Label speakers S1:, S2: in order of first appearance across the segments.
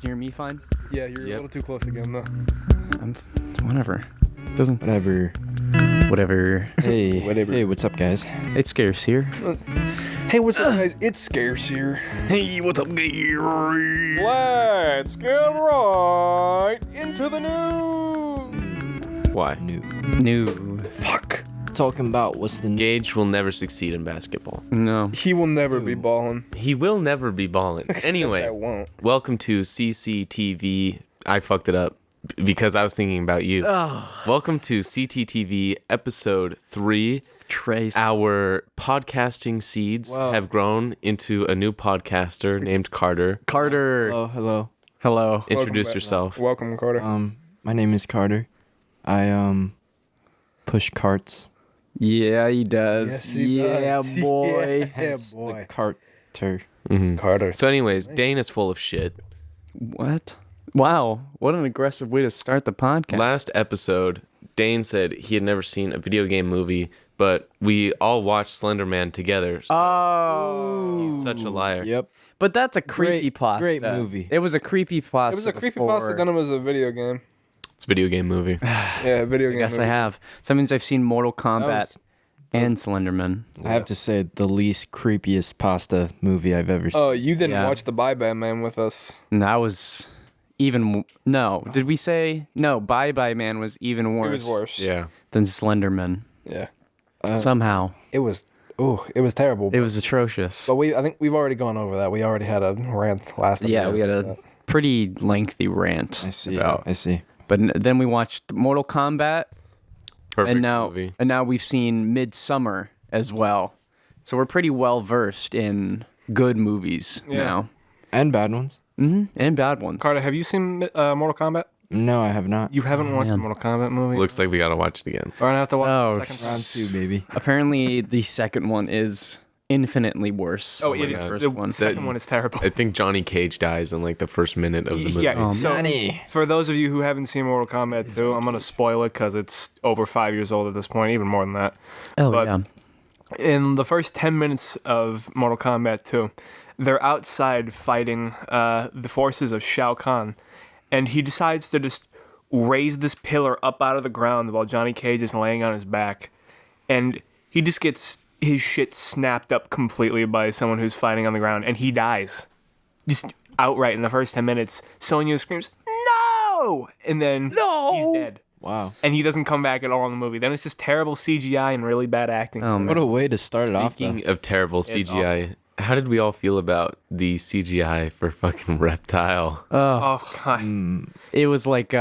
S1: can hear me fine?
S2: Yeah, you're a little too close again, though.
S1: Whatever. Doesn't...
S3: Whatever. Hey,
S2: Whatever.
S3: Hey, what's up, guys?
S1: It's scarce here.
S2: Hey, what's up, guys? It's scarce here.
S1: Hey, what's up, Gage?
S2: Let's get right into the news.
S3: Why?
S1: New.
S2: Fuck.
S3: Talking about what's the
S4: Gage will never succeed in basketball.
S1: No.
S2: He will never be balling.
S4: He will never be balling.
S2: I
S4: Anyway,
S2: won't.
S4: welcome to CCTV. I fucked it up because I was thinking about you. Welcome to CTTV episode 3.
S1: Trace.
S4: Our podcasting seeds have grown into a new podcaster named Carter.
S1: Carter.
S3: Hello.
S1: Hello.
S4: Introduce
S2: Welcome,
S4: yourself.
S2: Welcome, Carter.
S3: My name is Carter. I push carts.
S1: Yeah, he does.
S2: Yes, he
S1: yeah,
S2: does.
S1: boy.
S2: Yeah,
S3: Hence
S2: boy.
S3: the carter.
S2: Carter.
S4: So anyways, Dane is full of shit.
S1: What? Wow. What an aggressive way to start the podcast.
S4: Last episode, Dane said he had never seen a video game movie, but we all watched Slender Man together. So he's such a liar.
S3: Yep.
S1: But that's a creepypasta.
S3: Great movie.
S1: It was a creepypasta.
S2: It was a creepypasta, then it was a video game.
S4: It's a video game movie.
S2: Yeah, a video game.
S1: I guess
S2: movie.
S1: I have. So that means I've seen Mortal Kombat
S3: was-
S1: and Slenderman.
S3: I have to say, the least creepiest pasta movie I've ever seen.
S2: Oh, you didn't
S1: Yeah.
S2: watch the Bye Bye Man with us.
S1: And that was even... No. Did we say... No, Bye Bye Man was even worse.
S2: It was worse.
S4: Yeah.
S1: Than Slenderman.
S2: Yeah.
S1: Somehow.
S2: It was. Oh, it was terrible.
S1: It was atrocious.
S2: But I think we've already gone over that. We already had a rant last episode.
S1: Yeah, we had a pretty lengthy rant.
S3: I see.
S1: About.
S3: I see.
S1: But then we watched Mortal Kombat,
S4: Perfect
S1: and now we've seen Midsummer as well. So we're pretty well versed in good movies now,
S3: And bad ones?
S1: and bad ones.
S2: Carter, have you seen Mortal Kombat?
S3: No, I have not.
S2: You haven't watched the Mortal Kombat movie?
S4: Looks like we gotta watch it again.
S2: We're gonna have to watch
S1: Oh,
S2: the second
S3: Round 2, baby.
S1: Apparently, the second one is infinitely worse.
S2: Oh,
S1: than
S2: it
S1: the
S2: is.
S1: first
S2: The
S1: one.
S2: second one is terrible.
S4: I think Johnny Cage dies in like the first minute of the movie.
S2: Yeah, so
S3: Johnny.
S2: for those of you who haven't seen Mortal Kombat 2, I'm going to spoil it because it's over 5 years old at this point, even more than that.
S1: Oh
S2: but-
S1: yeah.
S2: In the first 10 minutes of Mortal Kombat 2, they're outside fighting the forces of Shao Kahn, and he decides to just raise this pillar up out of the ground while Johnny Cage is laying on his back, and he just gets his shit snapped up completely by someone who's fighting on the ground, and he dies. Just outright in the first 10 minutes, Sonya screams, "No!" And then he's dead.
S3: Wow.
S2: And he doesn't come back at all in the movie. Then it's just terrible CGI and really bad acting.
S1: Oh, man.
S3: What a way to start it off, though.
S4: Speaking of terrible CGI, how did we all feel about the CGI for fucking Reptile?
S2: Oh, God.
S1: It was like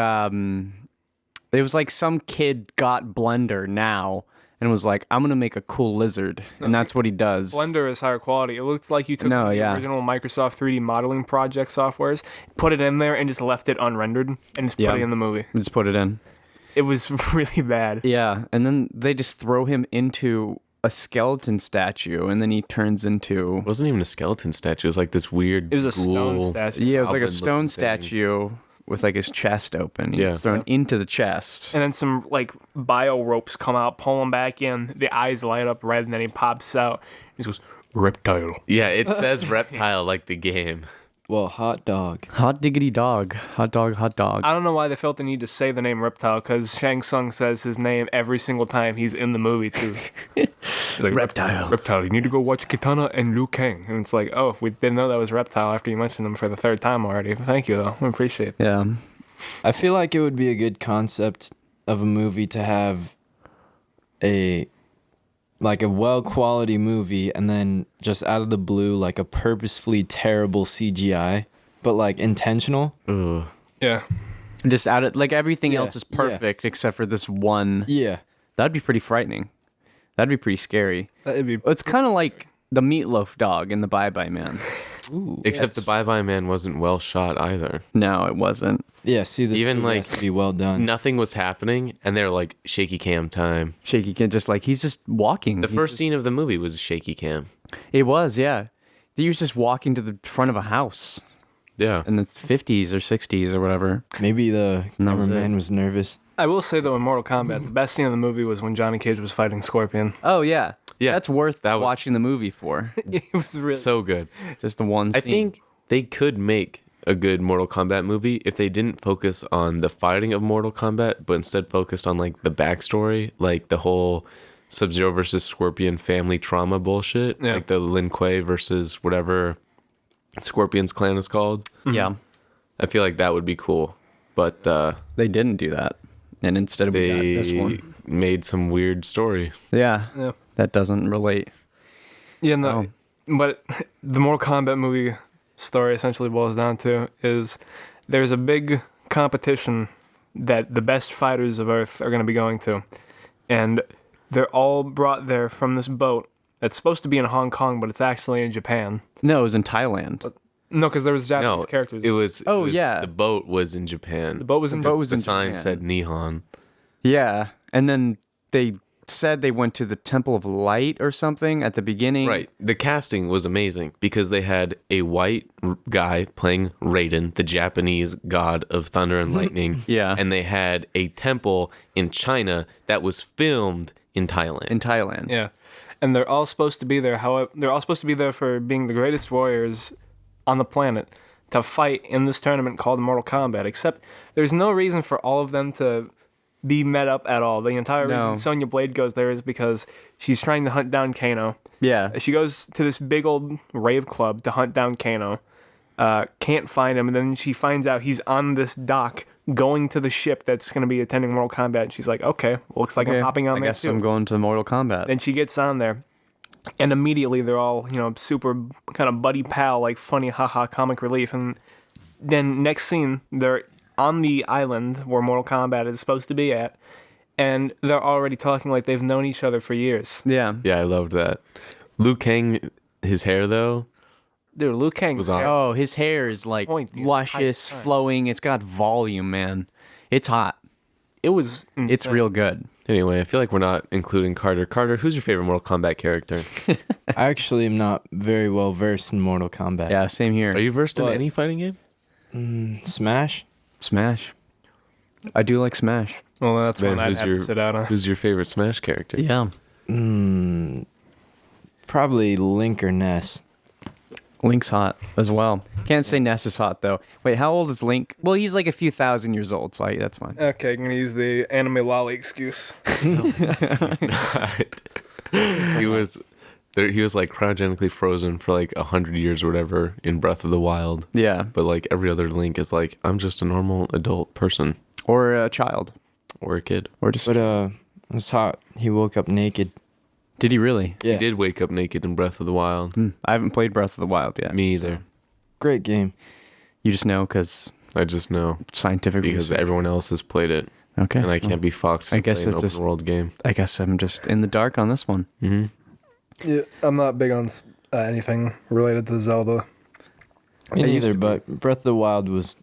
S1: some kid got Blender now and was like, I'm gonna make a cool lizard, and that's what he does.
S2: Blender is higher quality. It looks like you took
S1: No,
S2: the
S1: yeah.
S2: original Microsoft 3D modeling project softwares, put it in there, and just left it unrendered, and just put
S1: Yeah.
S2: it in the movie.
S1: Just put it in.
S2: It was really bad.
S1: Yeah, and then they just throw him into a skeleton statue, and then he turns into...
S4: It wasn't even a skeleton statue. It was like this weird.
S2: It was a stone
S4: ghoul.
S2: statue.
S1: Yeah, it was like a
S4: goblin-looking
S1: stone
S4: thing.
S1: statue with like his chest open. He
S4: Yeah.
S1: was thrown into the chest.
S2: And then some like bio ropes come out, pull him back in. The eyes light up red, and then he pops out. He just goes, "Reptile."
S4: Yeah, it says Reptile like the game.
S3: Well, hot dog.
S1: Hot diggity dog. Hot dog, hot dog.
S2: I don't know why they felt the need to say the name Reptile, because Shang Tsung says his name every single time he's in the movie, too. He's like,
S1: Reptile.
S2: Reptile, you need to go watch Kitana and Liu Kang. And it's like, oh, if we didn't know that was Reptile after you mentioned him for the third time already. Thank you, though. I appreciate it.
S1: Yeah.
S3: I feel like it would be a good concept of a movie to have a well-quality movie and then just out of the blue, like a purposefully terrible CGI, but like intentional.
S4: Ugh.
S2: Yeah.
S1: Just out of... Like, everything
S3: Yeah,
S1: else is perfect except for this one.
S3: Yeah.
S1: That'd be pretty frightening. That'd be pretty scary.
S2: That'd be...
S1: It's kind of like the Meatloaf dog in the Bye Bye Man.
S3: Ooh.
S4: Except the Bye Bye Man wasn't well shot either.
S1: No, it wasn't.
S3: Yeah, see, this
S4: Even,
S3: movie
S4: like,
S3: has to be well done.
S4: Nothing was happening, and they're like shaky cam time.
S1: Shaky Kid, just like, he's just walking.
S4: The first scene of the movie was shaky cam.
S1: It was, yeah. He was just walking to the front of a house
S4: Yeah.
S1: in the 50s or 60s or whatever.
S3: Maybe the
S1: that was
S3: cameraman
S1: it.
S3: was nervous.
S2: I will say, though, in Mortal Kombat, the best scene of the movie was when Johnny Cage was fighting Scorpion.
S1: Oh, yeah.
S4: Yeah,
S1: That's worth
S4: that was-
S1: watching the movie for.
S2: It was really...
S4: So good.
S1: Just the one scene.
S4: I think they could make a good Mortal Kombat movie if they didn't focus on the fighting of Mortal Kombat, but instead focused on like the backstory, like the whole Sub-Zero versus Scorpion family trauma bullshit, like the Lin Kuei versus whatever Scorpion's clan is called.
S1: Yeah.
S4: I feel like that would be cool, but
S1: They didn't do that. And instead we got this
S4: they
S1: one.
S4: made some weird story.
S1: Yeah.
S2: Yeah.
S1: That doesn't relate.
S2: Yeah, no. But the Mortal Kombat movie story essentially boils down to is there's a big competition that the best fighters of Earth are going to be going to. And they're all brought there from this boat that's supposed to be in Hong Kong, but it's actually in Japan.
S1: No, it was in Thailand.
S2: No, because there was Japanese
S4: No,
S2: characters.
S4: it was.
S1: Oh,
S4: it was-
S1: yeah.
S4: the boat was in Japan.
S2: The boat was in
S1: boat
S2: Japan.
S1: was
S4: The
S1: in
S4: sign
S1: Japan.
S4: said Nihon.
S1: Yeah. And then they said they went to the Temple of Light or something at the beginning.
S4: Right. The casting was amazing because they had a white guy playing Raiden, the Japanese god of thunder and lightning.
S1: Yeah.
S4: And they had a temple in China that was filmed in Thailand.
S1: In Thailand.
S2: Yeah. And they're all supposed to be there. However, they're all supposed to be there for being the greatest warriors on the planet to fight in this tournament called Mortal Kombat. Except there's no reason for all of them to be met up at all. The entire reason Sonya Blade goes there is because she's trying to hunt down Kano.
S1: Yeah.
S2: She goes to this big old rave club to hunt down Kano. Can't find him, and then she finds out he's on this dock going to the ship that's going to be attending Mortal Kombat. And she's like, okay, looks like I'm hopping on
S1: I
S2: there
S1: guess
S2: too.
S1: I'm going to Mortal Kombat.
S2: Then she gets on there, and immediately they're all, super kind of buddy pal, like funny, haha, comic relief. And then next scene, they're on the island where Mortal Kombat is supposed to be at, and they're already talking like they've known each other for years.
S1: Yeah.
S4: Yeah, I loved that. Liu Kang, his hair though,
S2: Dude, Liu Kang
S4: was awesome.
S1: Oh, his hair is like luscious, flowing. It's got volume, man. It's hot.
S2: It was insane.
S1: It's real good.
S4: Anyway, I feel like we're not including Carter. Carter, who's your favorite Mortal Kombat character?
S3: I actually am not very well versed in Mortal Kombat.
S1: Yeah, same here.
S4: Are you versed in
S3: What?
S4: any fighting game?
S3: Smash?
S1: Smash. I do like Smash.
S2: Well, that's
S4: Ben,
S2: one I'd
S4: who's
S2: have
S4: your-
S2: to sit out on.
S4: Who's your favorite Smash character?
S1: Yeah.
S3: Probably Link or Ness.
S1: Link's hot as well. Can't say Ness is hot, though. Wait, how old is Link? Well, he's like a few thousand years old, so that's fine.
S2: Okay, I'm gonna use the anime lolly excuse.
S4: He was there. He was like cryogenically frozen for like 100 years or whatever in Breath of the Wild.
S1: Yeah.
S4: But like every other Link is like, I'm just a normal adult person
S1: Or a child.
S4: or a kid.
S1: Or just.
S3: But it's hot. He woke up naked.
S1: Did he really?
S3: Yeah.
S4: He did wake up naked in Breath of the Wild.
S1: I haven't played Breath of the Wild yet.
S4: Me either.
S3: Great game.
S1: You just know because
S4: I just know
S1: scientific
S4: because
S1: research.
S4: everyone else has played it,
S1: Okay.
S4: and I can't be fucked.
S1: I
S4: to
S1: guess
S4: play an
S1: it's
S4: open world game.
S1: I guess I'm just in the dark on this one.
S2: Yeah, I'm not big on anything related to Zelda.
S3: Me
S1: I used
S3: neither,
S1: to
S3: but Breath of the Wild was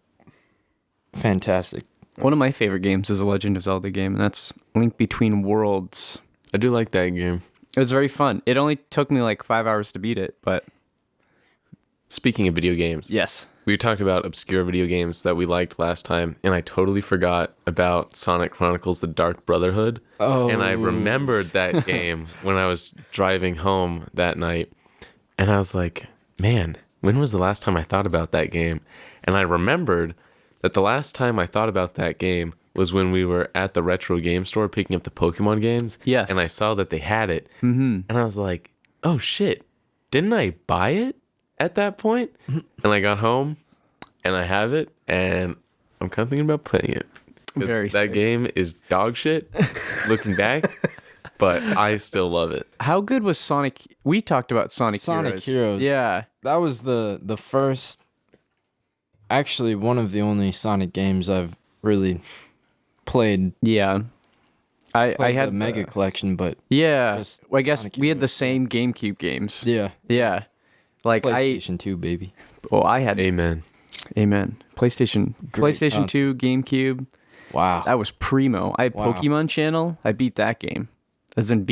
S3: fantastic.
S1: One of my favorite games is a Legend of Zelda game, and that's Link Between Worlds.
S4: I do like that game.
S1: It was very fun. It only took me like 5 hours to beat it, but
S4: Speaking of video games,
S1: yes.
S4: we talked about obscure video games that we liked last time, and I totally forgot about Sonic Chronicles: The Dark Brotherhood.
S3: Oh.
S4: And I remembered that game when I was driving home that night, and I was like, man, when was the last time I thought about that game? And I remembered that the last time I thought about that game was when we were at the retro game store picking up the Pokemon games.
S1: Yes.
S4: And I saw that they had it. Mm-hmm. And I was like, oh shit, didn't I buy it at that point? And I got home and I have it and I'm kind of thinking about playing it. 'Cause
S1: Very
S4: that
S1: sick.
S4: game is dog shit looking back, but I still love it.
S1: How good was Sonic? We talked about Sonic
S3: Heroes.
S1: Yeah.
S3: That was the first, actually one of the only Sonic games I've really played.
S1: Yeah. I
S3: Played
S1: had
S3: the Mega Collection, but
S1: Yeah.
S3: just
S1: Well, I guess
S3: Sonic
S1: we had the
S3: Heroes.
S1: same GameCube games.
S3: yeah,
S1: Yeah. Like
S3: PlayStation 2, baby.
S1: I had
S4: Amen.
S1: Amen. PlayStation
S3: Great
S1: 2, GameCube.
S3: Wow.
S1: That was primo. I had
S3: Wow.
S1: Pokemon Channel. I beat that game. I don't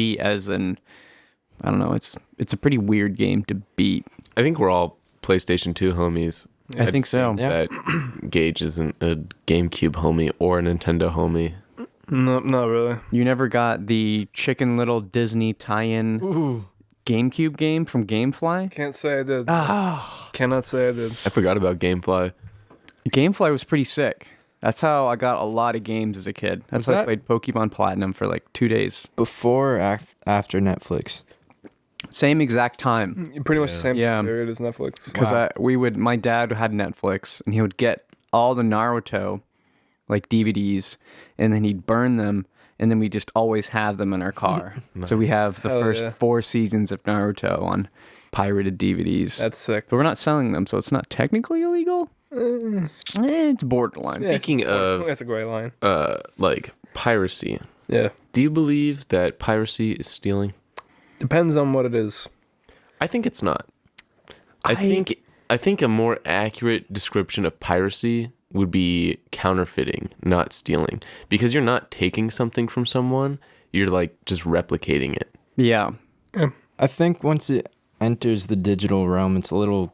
S1: know. It's a pretty weird game to beat.
S4: I think we're all PlayStation 2 homies.
S1: I think
S4: just
S1: so.
S3: Yeah.
S4: That Gage isn't a GameCube homie or a Nintendo homie.
S2: No, not really.
S1: You never got the Chicken Little Disney tie-in
S3: Ooh.
S1: GameCube game from GameFly?
S2: Can't say I did.
S1: Ah.
S2: Cannot say I did.
S4: I forgot about GameFly.
S1: GameFly was pretty sick. That's how I got a lot of games as a kid. That's
S3: Was
S1: how I
S3: that-
S1: played Pokemon Platinum for like 2 days.
S3: Before or after Netflix?
S1: Same exact time.
S2: Pretty much the same
S1: Yeah.
S2: period as Netflix.
S1: Because my dad had Netflix, and he would get all the Naruto, like DVDs, and then he'd burn them, and then we just always have them in our car. So we have the
S2: Hell
S1: first
S2: yeah.
S1: 4 seasons of Naruto on pirated DVDs.
S2: That's sick.
S1: But we're not selling them, so it's not technically illegal. It's borderline.
S2: Yeah.
S4: Speaking of
S2: That's a great line.
S4: like piracy,
S2: Yeah.
S4: do you believe that piracy is stealing?
S2: Depends on what it is.
S4: I think it's not. I think a more accurate description of piracy would be counterfeiting, not stealing, because you're not taking something from someone, you're like just replicating it.
S1: Yeah.
S3: I think once it enters the digital realm, it's a little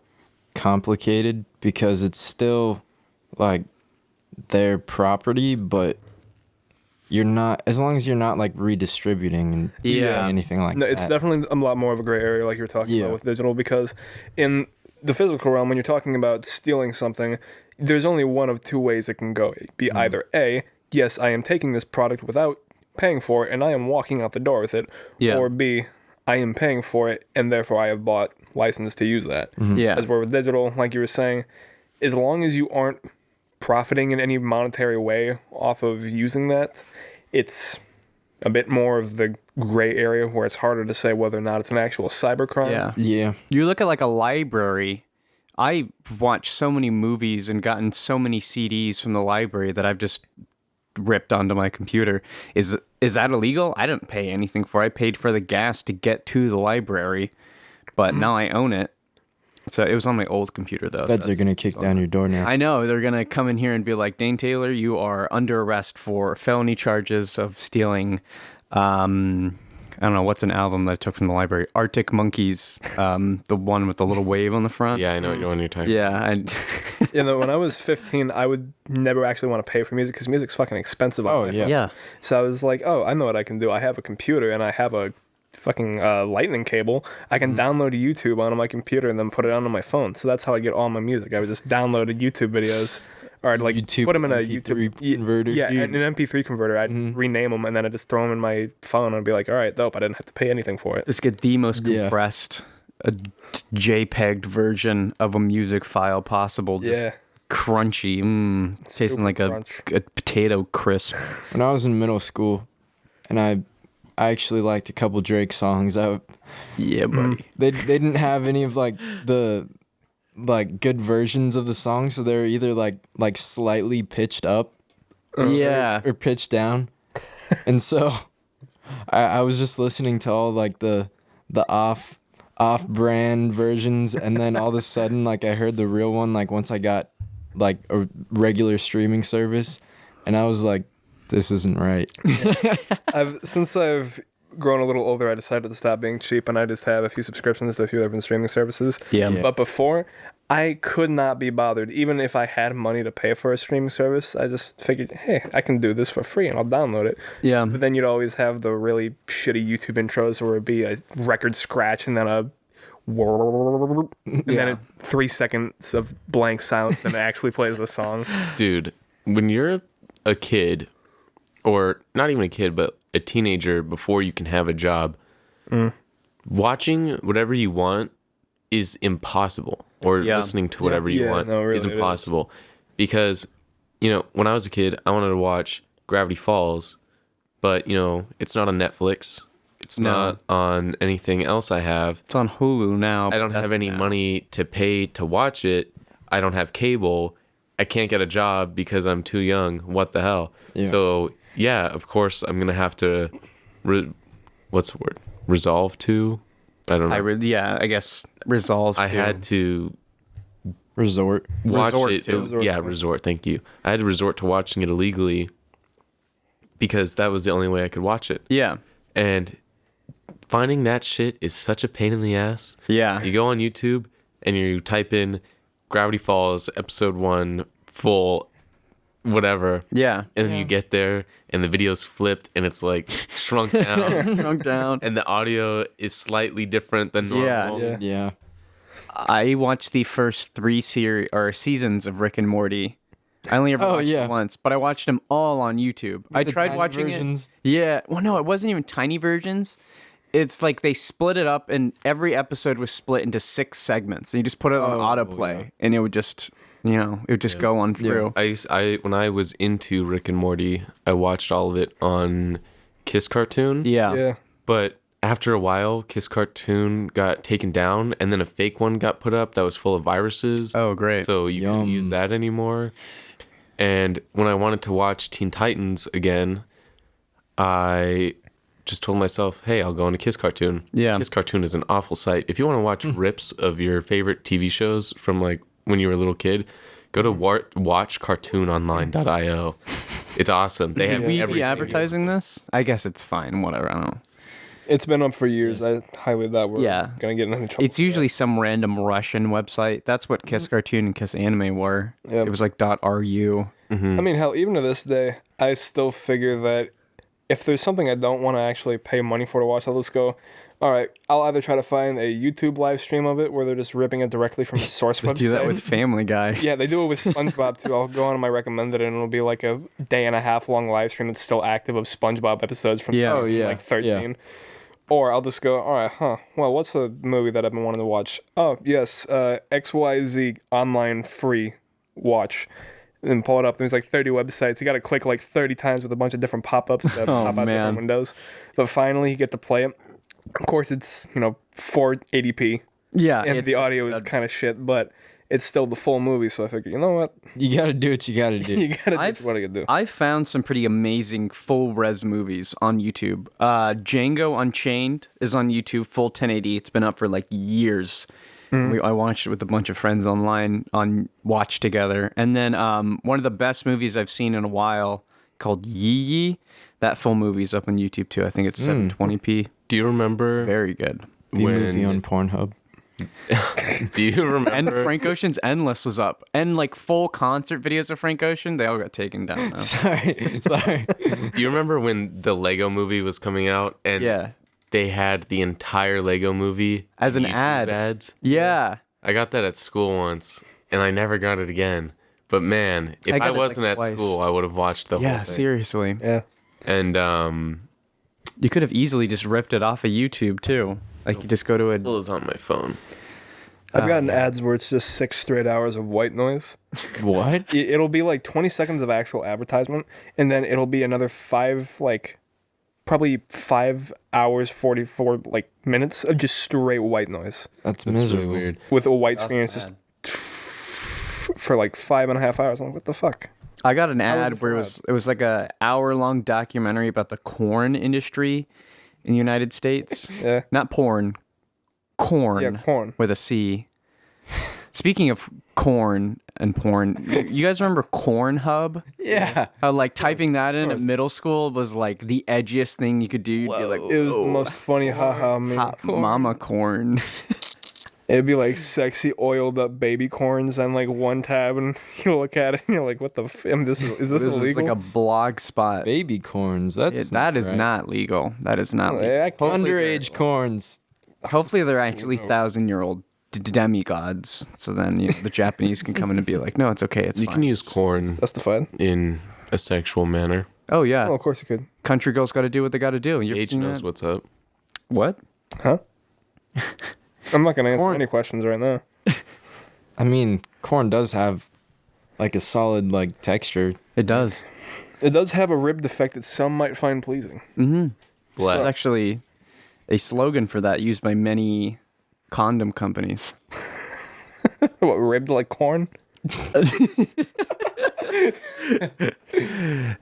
S3: complicated because it's still like their property, but you're not, as long as you're not like redistributing and
S1: Yeah.
S3: anything like
S2: No,
S3: that.
S2: it's definitely a lot more of a gray area, like you were talking
S3: Yeah.
S2: about with digital, because in the physical realm, when you're talking about stealing something, there's only one of 2 ways it can go. It'd be either A, yes, I am taking this product without paying for it, and I am walking out the door with it,
S1: Yeah.
S2: or B, I am paying for it, and therefore I have bought license to use that.
S1: Yeah.
S2: As where with digital, like you were saying, as long as you aren't profiting in any monetary way off of using that, it's a bit more of the gray area where it's harder to say whether or not it's an actual cybercrime.
S1: Yeah.
S3: Yeah.
S1: You look at like a library. I watched so many movies and gotten so many CDs from the library that I've just ripped onto my computer. Is that illegal? I didn't pay anything for it. I paid for the gas to get to the library, but now I own it. So it was on my old computer though.
S3: Feds are going to kick down your door now.
S1: I know they're gonna come in here and be like, Dane Taylor, you are under arrest for felony charges of stealing. I don't know what's an album that I took from the library. Arctic Monkeys, the one with the little wave on the front.
S4: Yeah, I know what you're talking.
S1: Yeah, and
S2: You know, when I was 15, I would never actually want to pay for music because music's fucking expensive.
S3: Oh,
S2: on my
S3: yeah.
S2: phone.
S1: yeah,
S2: So I was like, oh, I know what I can do. I have a computer and I have a fucking lightning cable. I can download YouTube onto my computer and then put it onto my phone. So that's how I get all my music. I would just download YouTube videos or I'd like
S3: YouTube
S2: put them in a
S3: MP3
S2: YouTube
S3: converter.
S2: Yeah, an MP3 converter. I'd rename them and then I'd just throw them in my phone and I'd be like, all right, dope. I didn't have to pay anything for it.
S1: just get the most
S3: Yeah.
S1: compressed, JPEG version of a music file possible. Just
S2: Yeah.
S1: crunchy, tasting
S2: Super
S1: like
S2: crunch.
S1: a potato crisp.
S3: When I was in middle school, and I actually liked a couple Drake songs.
S1: Yeah, buddy.
S3: They didn't have any of like the like good versions of the song, so they're either like slightly pitched up
S1: Yeah.
S3: or pitched down. And so I was just listening to all like the off brand versions, and then all of a sudden like I heard the real one like once I got like a regular streaming service, and I was like, this isn't right.
S2: Since I've grown a little older, I decided to stop being cheap, and I just have a few subscriptions to a few different streaming services.
S1: Yeah.
S2: But before, I could not be bothered. Even if I had money to pay for a streaming service, I just figured, hey, I can do this for free, and I'll download it.
S1: Yeah.
S2: But then you'd always have the really shitty YouTube intros where it'd be a record scratch and then a and then 3 seconds of blank silence, and it actually plays the song.
S4: Dude, when you're a kid, or not even a kid, but a teenager before you can have a job, watching whatever you want is impossible. Or
S1: Yeah.
S4: listening to whatever you
S2: Yeah,
S4: want
S2: no, really
S4: is
S2: it is.
S4: impossible. Because, when I was a kid, I wanted to watch Gravity Falls, but, it's not on Netflix. It's
S1: No.
S4: not on anything else I have.
S1: It's on Hulu now.
S4: I don't have any money to pay to watch it. I don't have cable. I can't get a job because I'm too young. What the hell?
S3: Yeah.
S4: So, yeah, of course, I'm going to have to, what's the word? Resolve to? I don't know.
S1: I guess resolve.
S4: I had to
S3: Resort.
S4: watch
S1: Resort
S4: it.
S1: to.
S4: Resort. Thank you. I had to resort to watching it illegally because that was the only way I could watch it.
S1: Yeah.
S4: And finding that shit is such a pain in the ass.
S1: Yeah.
S4: You go on YouTube and you type in Gravity Falls episode 1 full whatever.
S1: Yeah.
S4: And then you get there and the video's flipped and it's like shrunk down
S1: Shrunk down.
S4: and the audio is slightly different than normal.
S1: Yeah.
S3: Yeah.
S1: I watched the first 3 seasons of Rick and Morty. I only ever watched it once, but I watched them all on YouTube. I
S3: the
S1: tried
S3: tiny
S1: watching
S3: versions?
S1: it. Yeah. Well, no, it wasn't even tiny versions. It's like they split it up, and every episode was split into 6 segments. And you just put it on autoplay, and it would just, go on through.
S4: I when I was into Rick and Morty, I watched all of it on Kiss Cartoon.
S1: Yeah.
S4: But after a while, Kiss Cartoon got taken down, and then a fake one got put up that was full of viruses.
S1: Oh, great.
S4: So you couldn't use that anymore. And when I wanted to watch Teen Titans again, I just told myself, hey, I'll go into Kiss Cartoon.
S1: Yeah.
S4: Kiss Cartoon is an awful site. If you want to watch rips of your favorite TV shows from like when you were a little kid, go to watchcartoononline.io. It's awesome. They have
S1: Should we be
S4: everything.
S1: advertising this? I guess it's fine. Whatever. I don't know.
S2: It's been up for years. I highly doubt we're
S1: Yeah.
S2: gonna get into trouble.
S1: It's usually some random Russian website. That's what Kiss Cartoon and Kiss Anime were.
S2: Yep.
S1: It was like .ru.
S2: I mean, hell, even to this day, I still figure that if there's something I don't want to actually pay money for to watch, I'll just go, all right, I'll either try to find a YouTube live stream of it where they're just ripping it directly from the source website.
S1: Do that with Family Guy.
S2: Yeah, they do it with SpongeBob too. I'll go on my recommended and it'll be like a day and a half long live stream that's still active of SpongeBob episodes from
S1: Yeah.
S2: season, like 13. Or I'll just go, all right, well, what's a movie that I've been wanting to watch? Oh, yes, XYZ online free watch. And pull it up. There's like 30 websites. You got to click like 30 times with a bunch of different pop-ups that pop out
S1: man.
S2: different windows. But finally, you get to play it. Of course, it's 480p,
S1: Yeah.
S2: and the audio is kind of shit, but it's still the full movie. So I figure, you know what?
S3: You gotta do what you gotta do.
S2: You gotta do what I gotta do.
S1: I found some pretty amazing full res movies on YouTube. Django Unchained is on YouTube, full 1080. It's been up for like years. I watched it with a bunch of friends online on Watch Together. And then one of the best movies I've seen in a while called Yee Yee. That full movie's up on YouTube too. I think it's 720p.
S4: Do you remember
S1: Very good.
S3: The movie on Pornhub.
S4: Do you remember?
S1: And Frank Ocean's Endless was up. And like full concert videos of Frank Ocean, they all got taken down now.
S3: Sorry.
S4: Do you remember when the Lego movie was coming out and
S1: Yeah.
S4: they had the entire Lego movie
S1: As an
S4: YouTube
S1: ad.
S4: ads?
S1: Yeah.
S4: I got that at school once, and I never got it again. But man, if
S1: I
S4: I,
S1: got it,
S4: wasn't
S1: like,
S4: at
S1: twice.
S4: school, I would have watched the whole
S1: Yeah,
S4: thing.
S1: seriously.
S2: Yeah.
S4: And
S1: You could have easily just ripped it off of YouTube too. Like you just go to
S4: it was on my phone.
S2: I've gotten ads where it's just 6 straight hours of white noise.
S3: What?
S2: It'll be like 20 seconds of actual advertisement, and then it'll be another probably 5 hours 44 minutes of just straight white noise
S3: That's
S4: That's
S3: miserable.
S4: really weird.
S2: with a white screen. It's just for like 5.5 hours. I'm like, what the fuck?
S1: I got an
S2: was
S1: ad
S2: this
S1: where it was like a hour-long documentary about the corn industry in the United States.
S2: Yeah.
S1: Not porn, corn.
S2: Yeah, corn.
S1: With a C. Speaking of corn and porn, you guys remember Cornhub?
S3: Yeah.
S1: How like typing that in at middle school was like the edgiest thing you could do. You'd be like,
S2: It was the most funny haha meme.
S1: hot mama corn.
S2: It'd be like sexy oiled up baby corns on like one tab, and you look at it and you're like, what the is this
S1: This is
S2: illegal?
S1: like a blog spot.
S3: Baby corns. That's
S1: That is
S3: right.
S1: not legal. That is not legal.
S2: Yeah,
S3: Underage corns.
S1: Hopefully they're actually 1,000-year-old demigods. So then the Japanese can come in and be like, no, it's okay. It's
S4: You
S1: fine.
S4: can use corn
S2: justified.
S4: in a sexual manner.
S1: Oh, yeah.
S2: Oh, of course you could.
S1: Country girls got to do what they got to do. You ever
S4: Gage
S1: seen
S4: knows
S1: that?
S4: what's up.
S1: What?
S2: Huh? I'm not gonna answer
S1: Corn-
S2: any questions right now.
S3: I mean, corn does have like a solid like texture.
S1: It does.
S2: It does have a rib defect that some might find pleasing.
S1: Mm-hmm.
S4: Bless.
S1: It's actually a slogan for that used by many condom companies.
S2: What, ribbed like corn?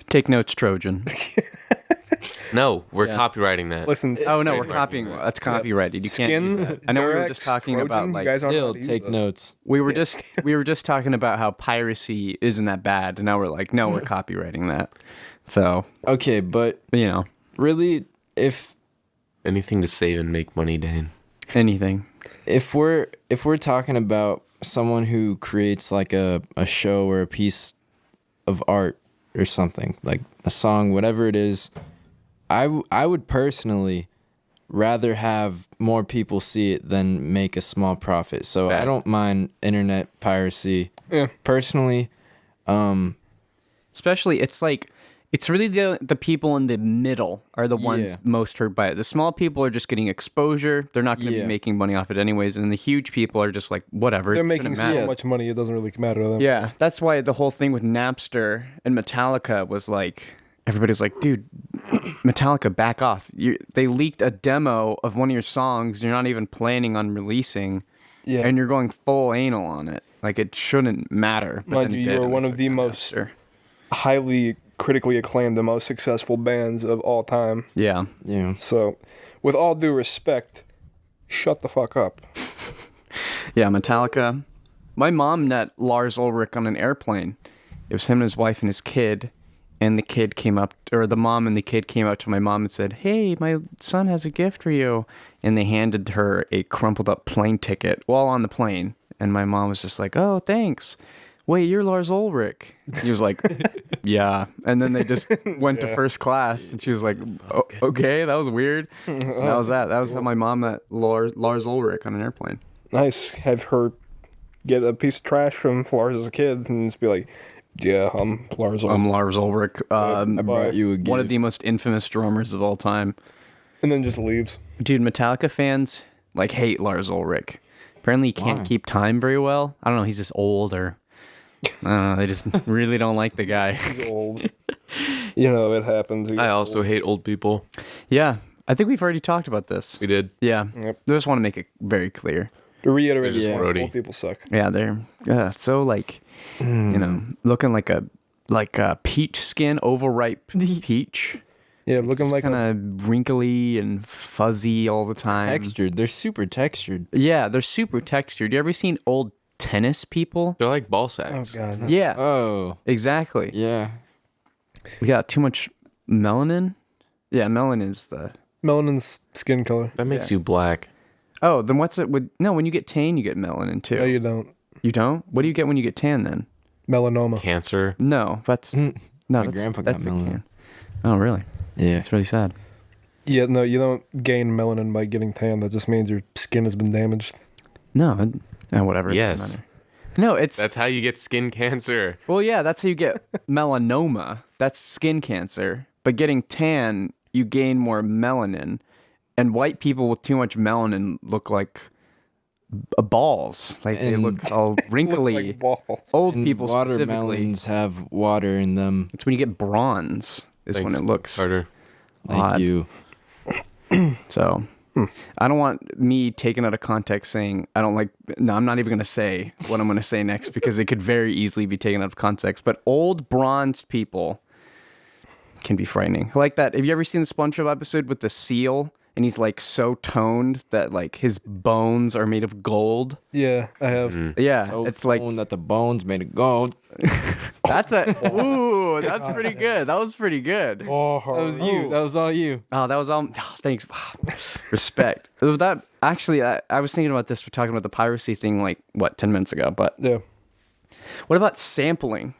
S1: Take notes, Trojan.
S4: No, we're
S1: Yeah.
S4: copywriting that.
S2: Listen,
S1: Oh, no, we're
S4: Trademarking
S1: copying.
S4: that.
S1: That's copyrighted. You can't
S2: Skin,
S1: use that. I know we were
S2: Durex,
S1: just talking
S2: Trojan,
S1: about
S2: you
S1: like
S2: guys aren't
S3: Still,
S2: allowed to use
S3: take
S2: those.
S3: notes.
S1: we were just talking about how piracy isn't that bad, and now we're like, no, we're copywriting that. So,
S3: Okay, but
S1: you know,
S3: really, if
S4: Anything to save and make money, Dane.
S1: anything.
S3: if we're talking about someone who creates like a show or a piece of art or something, like a song, whatever it is, I would personally rather have more people see it than make a small profit. So I
S1: Bad.
S3: don't mind internet piracy.
S2: Yeah.
S3: Personally,
S1: Especially, it's really the people in the middle are the ones
S3: Yeah.
S1: most hurt by it. The small people are just getting exposure. They're not going to
S3: Yeah.
S1: be making money off it anyways. And the huge people are just like, whatever.
S2: They're
S1: it
S2: making
S1: shouldn't
S2: so
S1: matter.
S2: much money, it doesn't really matter to them.
S1: Yeah, that's why the whole thing with Napster and Metallica was like, everybody's like, dude, Metallica, back off. They leaked a demo of one of your songs you're not even planning on releasing,
S2: Yeah.
S1: and you're going full anal on it. Like, it shouldn't matter. But
S2: Mind
S1: then it
S2: you,
S1: did,
S2: you are
S1: and
S2: one
S1: they
S2: of
S1: took
S2: the
S1: down
S2: most
S1: Napster.
S2: highly critically acclaimed, the most successful bands of all time.
S1: Yeah.
S3: yeah.
S2: So, with all due respect, shut the fuck up.
S1: Yeah, Metallica. My mom met Lars Ulrich on an airplane. It was him and his wife and his kid. And the kid came up, or the mom and the kid came up to my mom and said, "Hey, my son has a gift for you." And they handed her a crumpled up plane ticket while on the plane. And my mom was just like, "Oh, thanks. Wait, you're Lars Ulrich." He was like, "Yeah." And then they just went to first class. And she was like, "Oh, okay, that was weird." And that was that. That was how my mom met Lars Ulrich on an airplane.
S2: Nice. Have her get a piece of trash from Lars as a kid and just be like, yeah, I'm Lars.
S1: I'm Lars Ulrich.
S3: I brought you a gift.
S1: One of the most infamous drummers of all time.
S2: And then just leaves.
S1: Dude, Metallica fans like hate Lars Ulrich. Apparently he can't
S3: Why?
S1: keep time very well. I don't know, he's just old or I don't know, they just really don't like the guy.
S2: He's old. You know, it happens. He
S4: I
S2: gets
S4: also
S2: old.
S4: hate old people.
S1: Yeah, I think we've already talked about this.
S4: We did.
S1: Yeah,
S2: Yep.
S1: I just want to make it very clear.
S2: To reiterate,
S4: They're just
S2: yeah,
S4: grody.
S2: old people suck.
S1: Yeah, they're so like, you know, looking like a peach skin, overripe peach.
S2: Yeah, looking like
S1: Kind of wrinkly and fuzzy all the time.
S3: Textured. They're super textured.
S1: Yeah, they're super textured. You ever seen old tennis people?
S4: They're like ball
S2: oh
S4: sacks.
S2: god.
S1: Yeah,
S3: Oh,
S1: exactly.
S3: yeah.
S1: We got too much melanin. Yeah, melanin is the.
S2: Melanin's skin color.
S4: That makes you black.
S1: Oh, then what's it with? No, when you get tan, you get melanin too.
S2: No, you don't.
S1: You don't? What do you get when you get tan then?
S2: Melanoma.
S4: Cancer.
S1: No, that's no.
S3: My
S1: That's,
S3: grandpa got
S1: that's a
S3: melanin.
S1: can. Oh, really?
S3: Yeah.
S1: It's really sad.
S2: Yeah, no, you don't gain melanin by getting tan. That just means your skin has been damaged.
S1: No, whatever. It
S4: Yes.
S1: doesn't matter. No, it's
S4: That's how you get skin cancer.
S1: well, yeah. That's how you get melanoma. That's skin cancer. But getting tan, you gain more melanin, and white people with too much melanin look like balls. Like they
S3: And-
S1: look all wrinkly.
S2: Look like balls.
S1: Old
S3: And
S1: people specifically.
S3: watermelons have water in them.
S1: It's when you get bronze is when
S4: Thanks,
S1: it looks
S4: Carter.
S3: Thank
S1: odd.
S3: you.
S1: So I don't want me taken out of context saying I don't like. No, I'm not even going to say what I'm going to say next because it could very easily be taken out of context. But old bronzed people can be frightening. Like that. Have you ever seen the SpongeBob episode with the seal? And he's like so toned that like his bones are made of gold.
S2: Yeah, I have.
S1: Yeah,
S3: So
S1: it's like
S3: toned that the bones made of gold.
S1: that's ooh, that's pretty good. That was pretty good.
S2: Oh,
S3: That was you. That was all you.
S1: Oh, that was all. Oh, thanks. Respect. That actually, I was thinking about this. We're talking about the piracy thing, like what 10 minutes ago. But
S2: Yeah.
S1: what about sampling?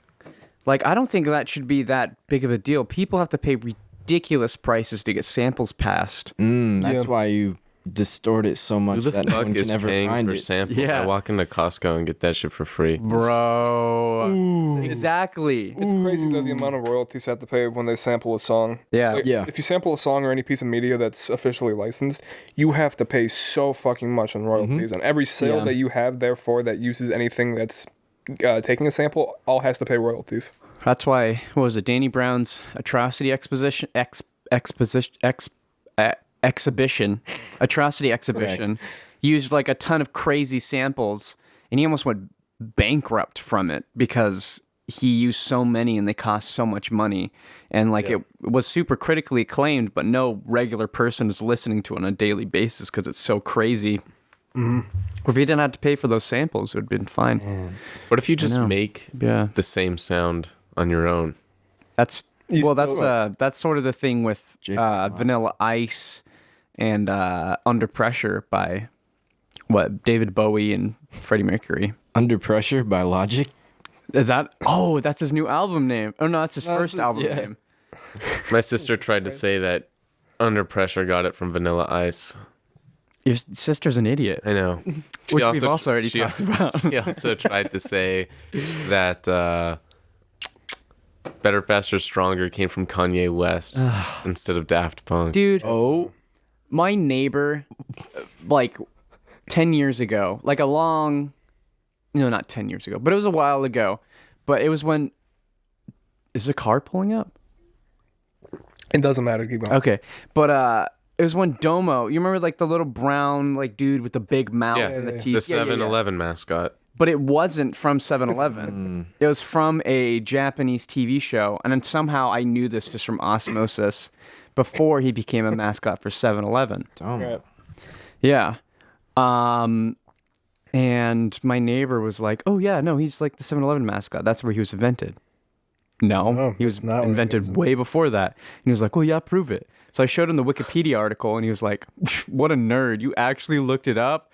S1: Like, I don't think that should be that big of a deal. People have to pay ridiculous prices to get samples passed.
S3: That's
S2: Yeah.
S3: why you distort it so
S4: Who
S3: much
S4: the
S3: that no
S4: fuck
S3: one
S4: is
S3: can ever
S4: paying
S3: find
S4: for
S3: it.
S4: samples?
S1: Yeah.
S4: I walk into Costco and get that shit for free.
S1: Bro. Exactly.
S2: It's crazy though the amount of royalties you have to pay when they sample a song.
S1: Yeah.
S2: Like,
S3: Yeah.
S2: If you sample a song or any piece of media that's officially licensed, you have to pay so fucking much in royalties. And every sale
S3: Yeah.
S2: that you have, therefore, that uses anything that's taking a sample, all has to pay royalties.
S1: That's why, what was it, Danny Brown's Atrocity Exposition, Exhibition, Atrocity Exhibition, used like a ton of crazy samples, and he almost went bankrupt from it because he used so many and they cost so much money. And like it was super critically acclaimed, but no regular person is listening to it on a daily basis because it's so crazy. Or if you didn't have to pay for those samples, it would have been fine.
S4: What if you just
S1: know.
S4: make
S1: Yeah.
S4: the same sound on your own?
S1: That's
S2: You
S1: well,
S2: still-
S1: that's sort of the thing with Vanilla Ice and Under Pressure by David Bowie and Freddie Mercury.
S3: Under Pressure by Logic.
S1: Is that? Oh, that's his new album name. Oh no, that's his
S3: No,
S1: first
S3: that's-
S1: album
S3: yeah.
S1: name.
S4: My sister tried to say that under pressure got it from Vanilla Ice.
S1: Your sister's an idiot.
S4: I know.
S1: Which we've also already talked about.
S4: She also tried to say that Better, Faster, Stronger came from Kanye West instead of Daft Punk.
S1: Dude,
S3: Oh,
S1: my neighbor, like 10 years ago, like not 10 years ago, but it was a while ago. But it was when, is a car pulling up?
S2: It doesn't matter. Keep going.
S1: Okay. But it was when Domo, you remember like the little brown like dude with the big mouth and the teeth?
S4: The 7-Eleven mascot.
S1: But it wasn't from 7-Eleven. It was from a Japanese TV show. And then somehow I knew this just from osmosis before he became a mascot for 7-Eleven.
S3: dumb.
S1: Yeah. And my neighbor was like, oh, yeah, no, he's like the 7-Eleven mascot. That's where he was invented. No, he was
S2: that's not what he
S1: invented way before that. And he was like, well, yeah, prove it. So I showed him the Wikipedia article, and he was like, what a nerd. You actually looked it up?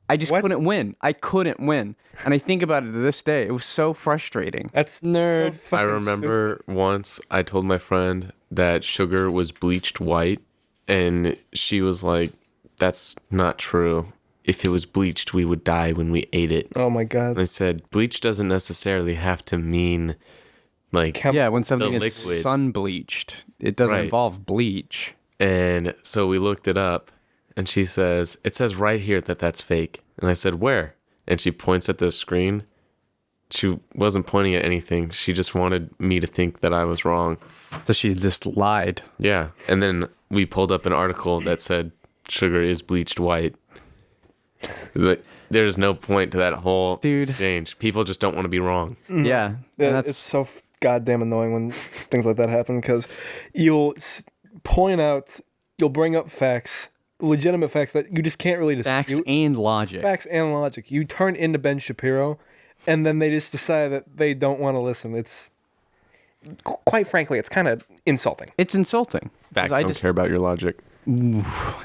S1: I just couldn't win. I couldn't win. And I think about it to this day. It was so frustrating.
S2: That's
S3: Nerd.
S2: So fucking
S4: I remember once I told my friend that sugar was bleached white, and she was like, that's not true. If it was bleached, we would die when we ate it.
S2: Oh my god.
S4: And I said, bleach doesn't necessarily have to mean like
S1: Yeah, when something
S4: the
S1: is
S4: liquid.
S1: sun bleached, it doesn't
S4: Right.
S1: involve bleach.
S4: And so we looked it up, and she says, it says right here that that's fake. And I said, where? And she points at the screen. She wasn't pointing at anything. She just wanted me to think that I was wrong.
S1: So she just lied.
S4: Yeah. And then we pulled up an article that said sugar is bleached white. Like, there's no point to that whole
S1: Dude.
S4: exchange. People just don't want to be wrong.
S1: Yeah. and
S2: Yeah,
S1: that's
S2: it's so goddamn annoying when things like that happen because you'll bring up facts, legitimate facts that you just can't really
S1: facts
S2: dispute.
S1: and logic.
S2: Facts and logic. You turn into Ben Shapiro, and then they just decide that they don't want to listen. It's quite frankly, it's kind of insulting.
S1: It's insulting. 'Cause
S4: Facts
S1: I
S4: don't
S1: just,
S4: care about your logic.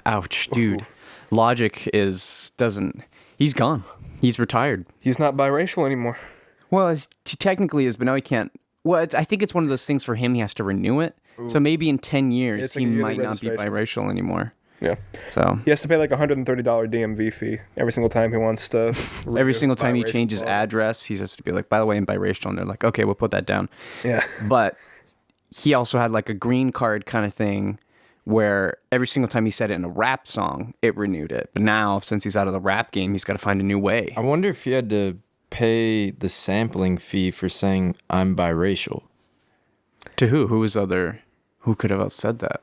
S1: ouch, dude. Logic he's gone. He's retired.
S2: He's not biracial anymore.
S1: Well, he technically is, but now he can't. Well, I think it's one of those things for him. He has to renew it. So maybe in 10 years,
S2: It's
S1: he
S2: like a yearly
S1: might not be
S2: registration.
S1: biracial anymore.
S2: Yeah,
S1: So
S2: he has to pay like $130 DMV fee every single time he wants to.
S1: every single time he
S2: biracial
S1: changes
S2: law.
S1: address, he has to be like, by the way, I'm biracial. And they're like, okay, we'll put that down.
S2: Yeah.
S1: But he also had like a green card kind of thing where every single time he said it in a rap song, it renewed it. But now, since he's out of the rap game, he's got to find a new way.
S3: I wonder if he had to pay the sampling fee for saying I'm biracial.
S1: To who? Who could have said that?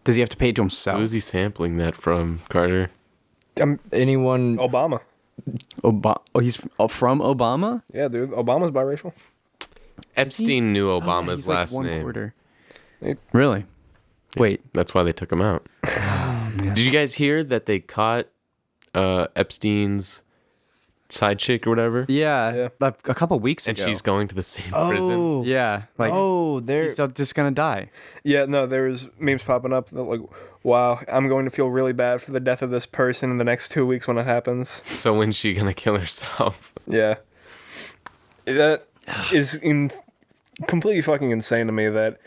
S1: Does he have to pay it to himself?
S4: Who's he sampling that from, Carter?
S3: Anyone?
S2: Obama.
S1: He's from Obama?
S2: Yeah, dude. Obama's biracial.
S4: Epstein knew
S1: Oh, yeah,
S4: Obama's
S1: he's like
S4: last
S1: one
S4: name.
S1: quarter.
S2: It-
S1: Really? Wait.
S4: That's why they took him out. Did you guys hear that they caught Epstein's side chick or whatever?
S1: Yeah, a couple weeks
S4: And
S1: ago.
S4: she's going to the same prison.
S1: Yeah, like
S3: they're
S1: he's just gonna die.
S2: Yeah, no, there's memes popping up that like, wow, I'm going to feel really bad for the death of this person in the next 2 weeks when it happens.
S4: So when's she gonna kill herself?
S2: Yeah. That is completely fucking insane to me that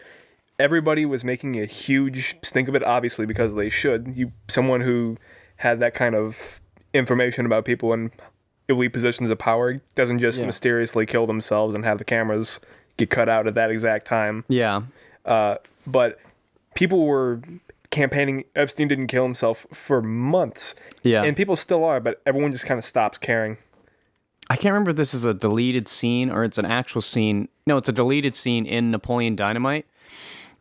S2: everybody was making a huge stink of it, obviously, because they should. Someone who had that kind of information about people in elite positions of power doesn't just mysteriously kill themselves and have the cameras get cut out at that exact time.
S1: Yeah,
S2: But people were campaigning Epstein didn't kill himself for months.
S1: yeah.
S2: And people still are, but everyone just kind of stops caring.
S1: I can't remember if this is a deleted scene or it's an actual scene. No, it's a deleted scene in Napoleon Dynamite,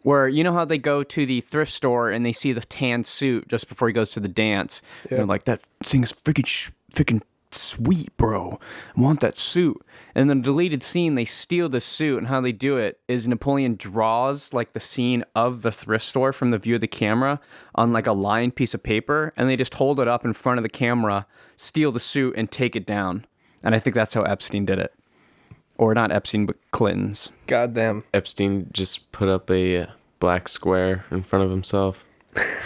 S1: where you know how they go to the thrift store and they see the tan suit just before he goes to the dance. And they're like, that thing's freaking sweet, bro. I want that suit. And then the deleted scene, they steal the suit, and how they do it is Napoleon draws like the scene of the thrift store from the view of the camera on like a lined piece of paper, and they just hold it up in front of the camera, steal the suit, and take it down. And I think that's how Epstein did it. Or not Epstein, but Clinton's.
S2: Goddamn.
S4: Epstein just put up a black square in front of himself.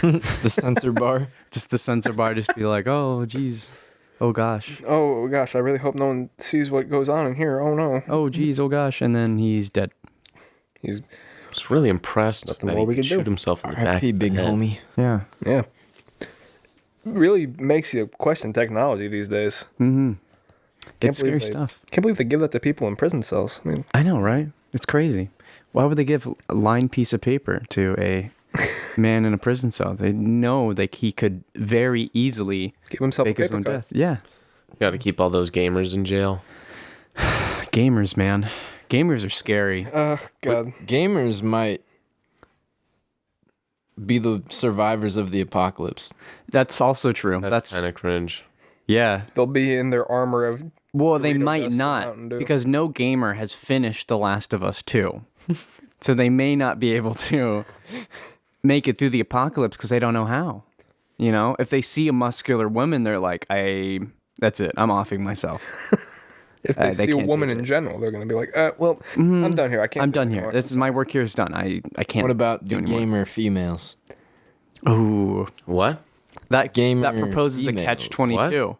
S3: the censor bar.
S1: Just the censor bar just be like, oh, geez. Oh, gosh.
S2: Oh, gosh, I really hope no one sees what goes on in here. Oh, no.
S1: Oh, geez. Oh, gosh. And then he's dead.
S2: He's
S4: was really impressed
S5: Nothing
S4: that
S5: more
S4: he
S5: we
S4: could
S5: could
S4: shoot
S5: do.
S4: himself in the back.
S3: R.I.P.
S4: of the
S3: big
S4: head.
S3: homie.
S1: Yeah.
S5: Yeah. Really makes you question technology these days.
S1: It's scary
S5: believe
S1: stuff.
S5: Can't believe they give that to people in prison cells. I mean,
S1: I know, right? It's crazy. Why would they give a lined piece of paper to a man in a prison cell? They know that he could very easily
S5: give himself
S1: fake
S5: a
S1: his
S5: paper
S1: own
S5: cut.
S1: death. Yeah.
S4: Got to keep all those gamers in jail.
S1: Gamers, man. Gamers are scary.
S5: God.
S3: Gamers might be the survivors of the apocalypse.
S1: That's also true.
S4: That's kind of cringe.
S1: Yeah.
S5: They'll be in their armor of.
S1: Well, they
S5: Dorito
S1: might
S5: dust and
S1: not
S5: Mountain Dew.
S1: because no gamer has finished The Last of Us 2. So they may not be able to make it through the apocalypse because they don't know how. You know, if they see a muscular woman, they're like, that's it. I'm offing myself.
S5: If they
S1: they
S5: see a
S1: can't
S5: woman
S1: take
S5: in
S1: it.
S5: general, they're going to be like, well, I'm done here. I can't.
S1: I'm
S5: do it
S1: done here.
S5: anymore."
S1: This is my work here is done. I can't.
S3: What about
S1: do
S3: the
S1: anymore.
S3: gamer females?
S1: Ooh,
S4: What?
S1: that
S3: Gamer
S1: that proposes
S3: females.
S1: a catch-22.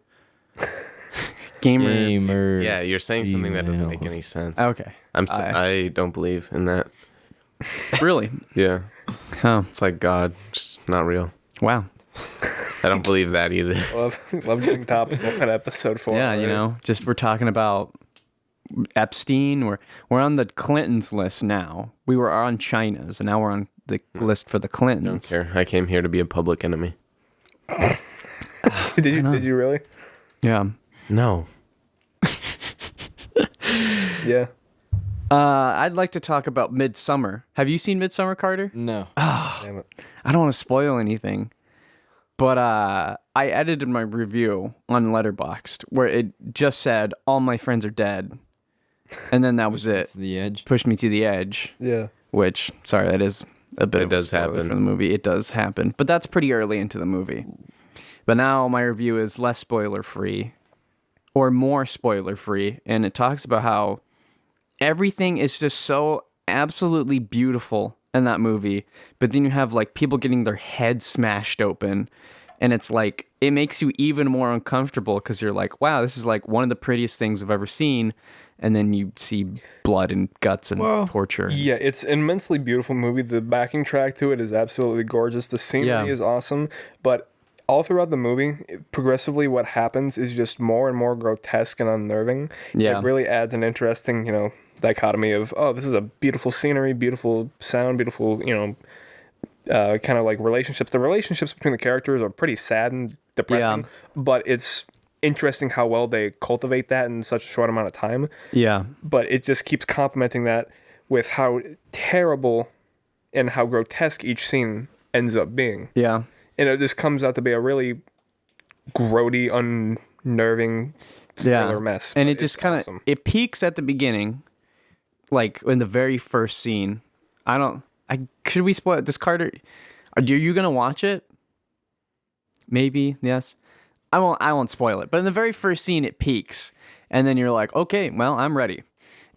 S1: Gamer.
S3: Gamer.
S4: Yeah, you're saying something that doesn't make any sense.
S1: Okay.
S4: I don't believe in that.
S1: Really?
S4: Yeah.
S1: Oh,
S4: It's like God, just not real.
S1: wow.
S4: I don't believe that either.
S5: Love getting topical at episode 4.
S1: Yeah, you
S5: right?
S1: know, just we're talking about Epstein. We're on the Clintons list now. We were on China's, and now we're on the list for the
S4: I don't
S1: Clintons.
S4: care. I came here to be a public enemy.
S5: Did you really?
S1: Yeah.
S4: No.
S5: Yeah.
S1: I'd like to talk about Midsummer. Have you seen Midsummer, Carter?
S3: No.
S5: Damn it.
S1: I don't want to spoil anything, but I edited my review on Letterboxd where it just said all my friends are dead, and then that was it.
S3: It's the edge.
S1: Pushed me to the edge.
S5: Yeah.
S1: Which, sorry, that is a bit
S4: It
S1: of a
S4: does
S1: spoiler
S4: happen.
S1: for the movie. It does happen, but that's pretty early into the movie. But now my review is less spoiler free, or more spoiler free, and it talks about how everything is just so absolutely beautiful in that movie, but then you have like people getting their heads smashed open, and it's like it makes you even more uncomfortable because you're like, wow, this is like one of the prettiest things I've ever seen, and then you see blood and guts and torture.
S5: Yeah, it's an immensely beautiful movie. The backing track to it is absolutely gorgeous. The scenery
S1: Yeah.
S5: is awesome, but all throughout the movie, progressively what happens is just more and more grotesque and unnerving.
S1: Yeah.
S5: It really adds an interesting, dichotomy of, oh, this is a beautiful scenery, beautiful sound, beautiful, kind of like relationships. The relationships between the characters are pretty sad and depressing, but it's interesting how well they cultivate that in such a short amount of time.
S1: Yeah.
S5: But it just keeps complementing that with how terrible and how grotesque each scene ends up being.
S1: Yeah.
S5: And it just comes out to be a really grody, unnerving thriller mess.
S1: And
S5: but
S1: it just
S5: it's
S1: kind of
S5: awesome.
S1: it peaks at the beginning, like in the very first scene. Should we spoil it? Does Carter? Are you gonna watch it? Maybe yes. I won't spoil it. But in the very first scene, it peaks, and then you're like, okay, well, I'm ready,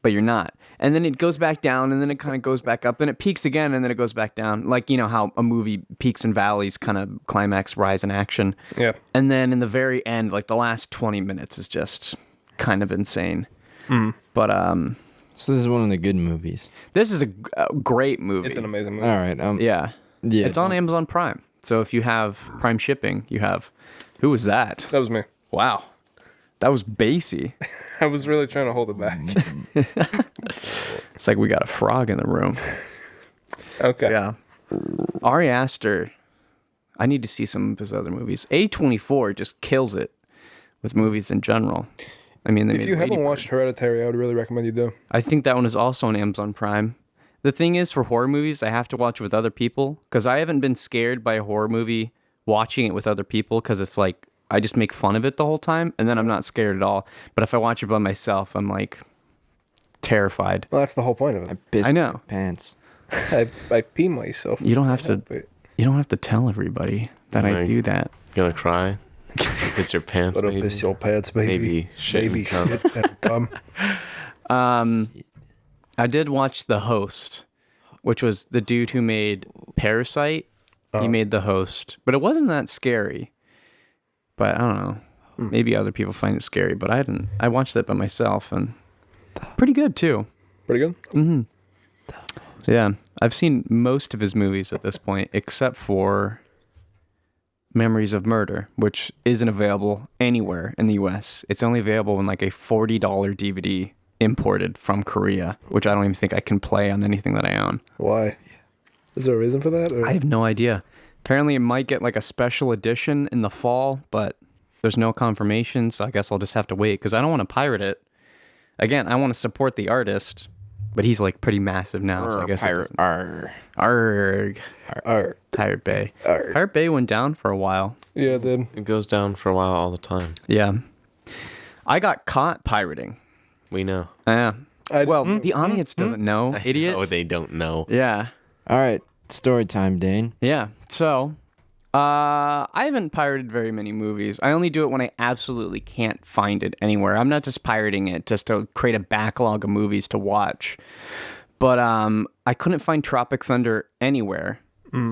S1: but you're not. And then it goes back down, and then it kind of goes back up, and it peaks again, and then it goes back down. Like, you know how a movie peaks and valleys, kind of climax, rise in action.
S5: Yeah.
S1: And then in the very end, like the last 20 minutes is just kind of insane. But
S3: So this is one of the good movies.
S1: this is a great movie.
S5: It's an amazing movie.
S3: All right.
S1: Yeah.
S3: Yeah.
S1: It's on Amazon Prime. So if you have Prime shipping, you have... Who was that?
S5: That was me.
S1: Wow. That was bassy.
S5: I was really trying to hold it back.
S1: It's like we got a frog in the room.
S5: Okay.
S1: Yeah. Ari Aster, I need to see some of his other movies. A24 just kills it with movies in general. I mean, they
S5: If
S1: made
S5: you haven't
S1: Lady Bird.
S5: watched Hereditary, I would really recommend you do.
S1: I think that one is also on Amazon Prime. The thing is, for horror movies, I have to watch it with other people because I haven't been scared by a horror movie watching it with other people because it's like I just make fun of it the whole time and then I'm not scared at all. But if I watch it by myself, I'm like terrified.
S5: Well, that's the whole point of
S3: I
S5: it.
S3: pissed
S1: I know.
S3: my pants.
S5: I pee myself.
S1: You don't have to.
S5: But
S1: You don't have to tell everybody that I
S4: Right.
S1: do that.
S4: Gonna cry? Piss your pants,
S5: But
S4: baby.
S5: piss your pants, baby.
S4: Maybe shit and
S5: Baby
S4: cum.
S5: shit and cum.
S1: I did watch The Host, which was the dude who made Parasite. He made The Host, but it wasn't that scary. But I don't know. Maybe other people find it scary, but I didn't. I watched that by myself and pretty good too.
S5: Pretty good.
S1: Yeah, I've seen most of his movies at this point, except for Memories of Murder, which isn't available anywhere in the U.S. It's only available in like a $40 DVD imported from Korea, which I don't even think I can play on anything that I own.
S5: Why? Is there a reason for that? Or?
S1: I have no idea. Apparently, it might get like a special edition in the fall, but there's no confirmation, so I guess I'll just have to wait because I don't want to pirate it. Again, I want to support the artist, but he's like pretty massive now, so I guess it doesn't. Arg. Pirate Bay. Pirate Bay went down for a while.
S5: Yeah, it did.
S4: It goes down for a while all the time.
S1: Yeah. I got caught pirating.
S4: We know.
S1: Yeah. The audience doesn't know, idiot.
S4: Oh, they don't know.
S1: Yeah.
S3: All right, story time, Dane.
S1: Yeah. So, I haven't pirated very many movies. I only do it when I absolutely can't find it anywhere. I'm not just pirating it just to create a backlog of movies to watch. But I couldn't find Tropic Thunder anywhere.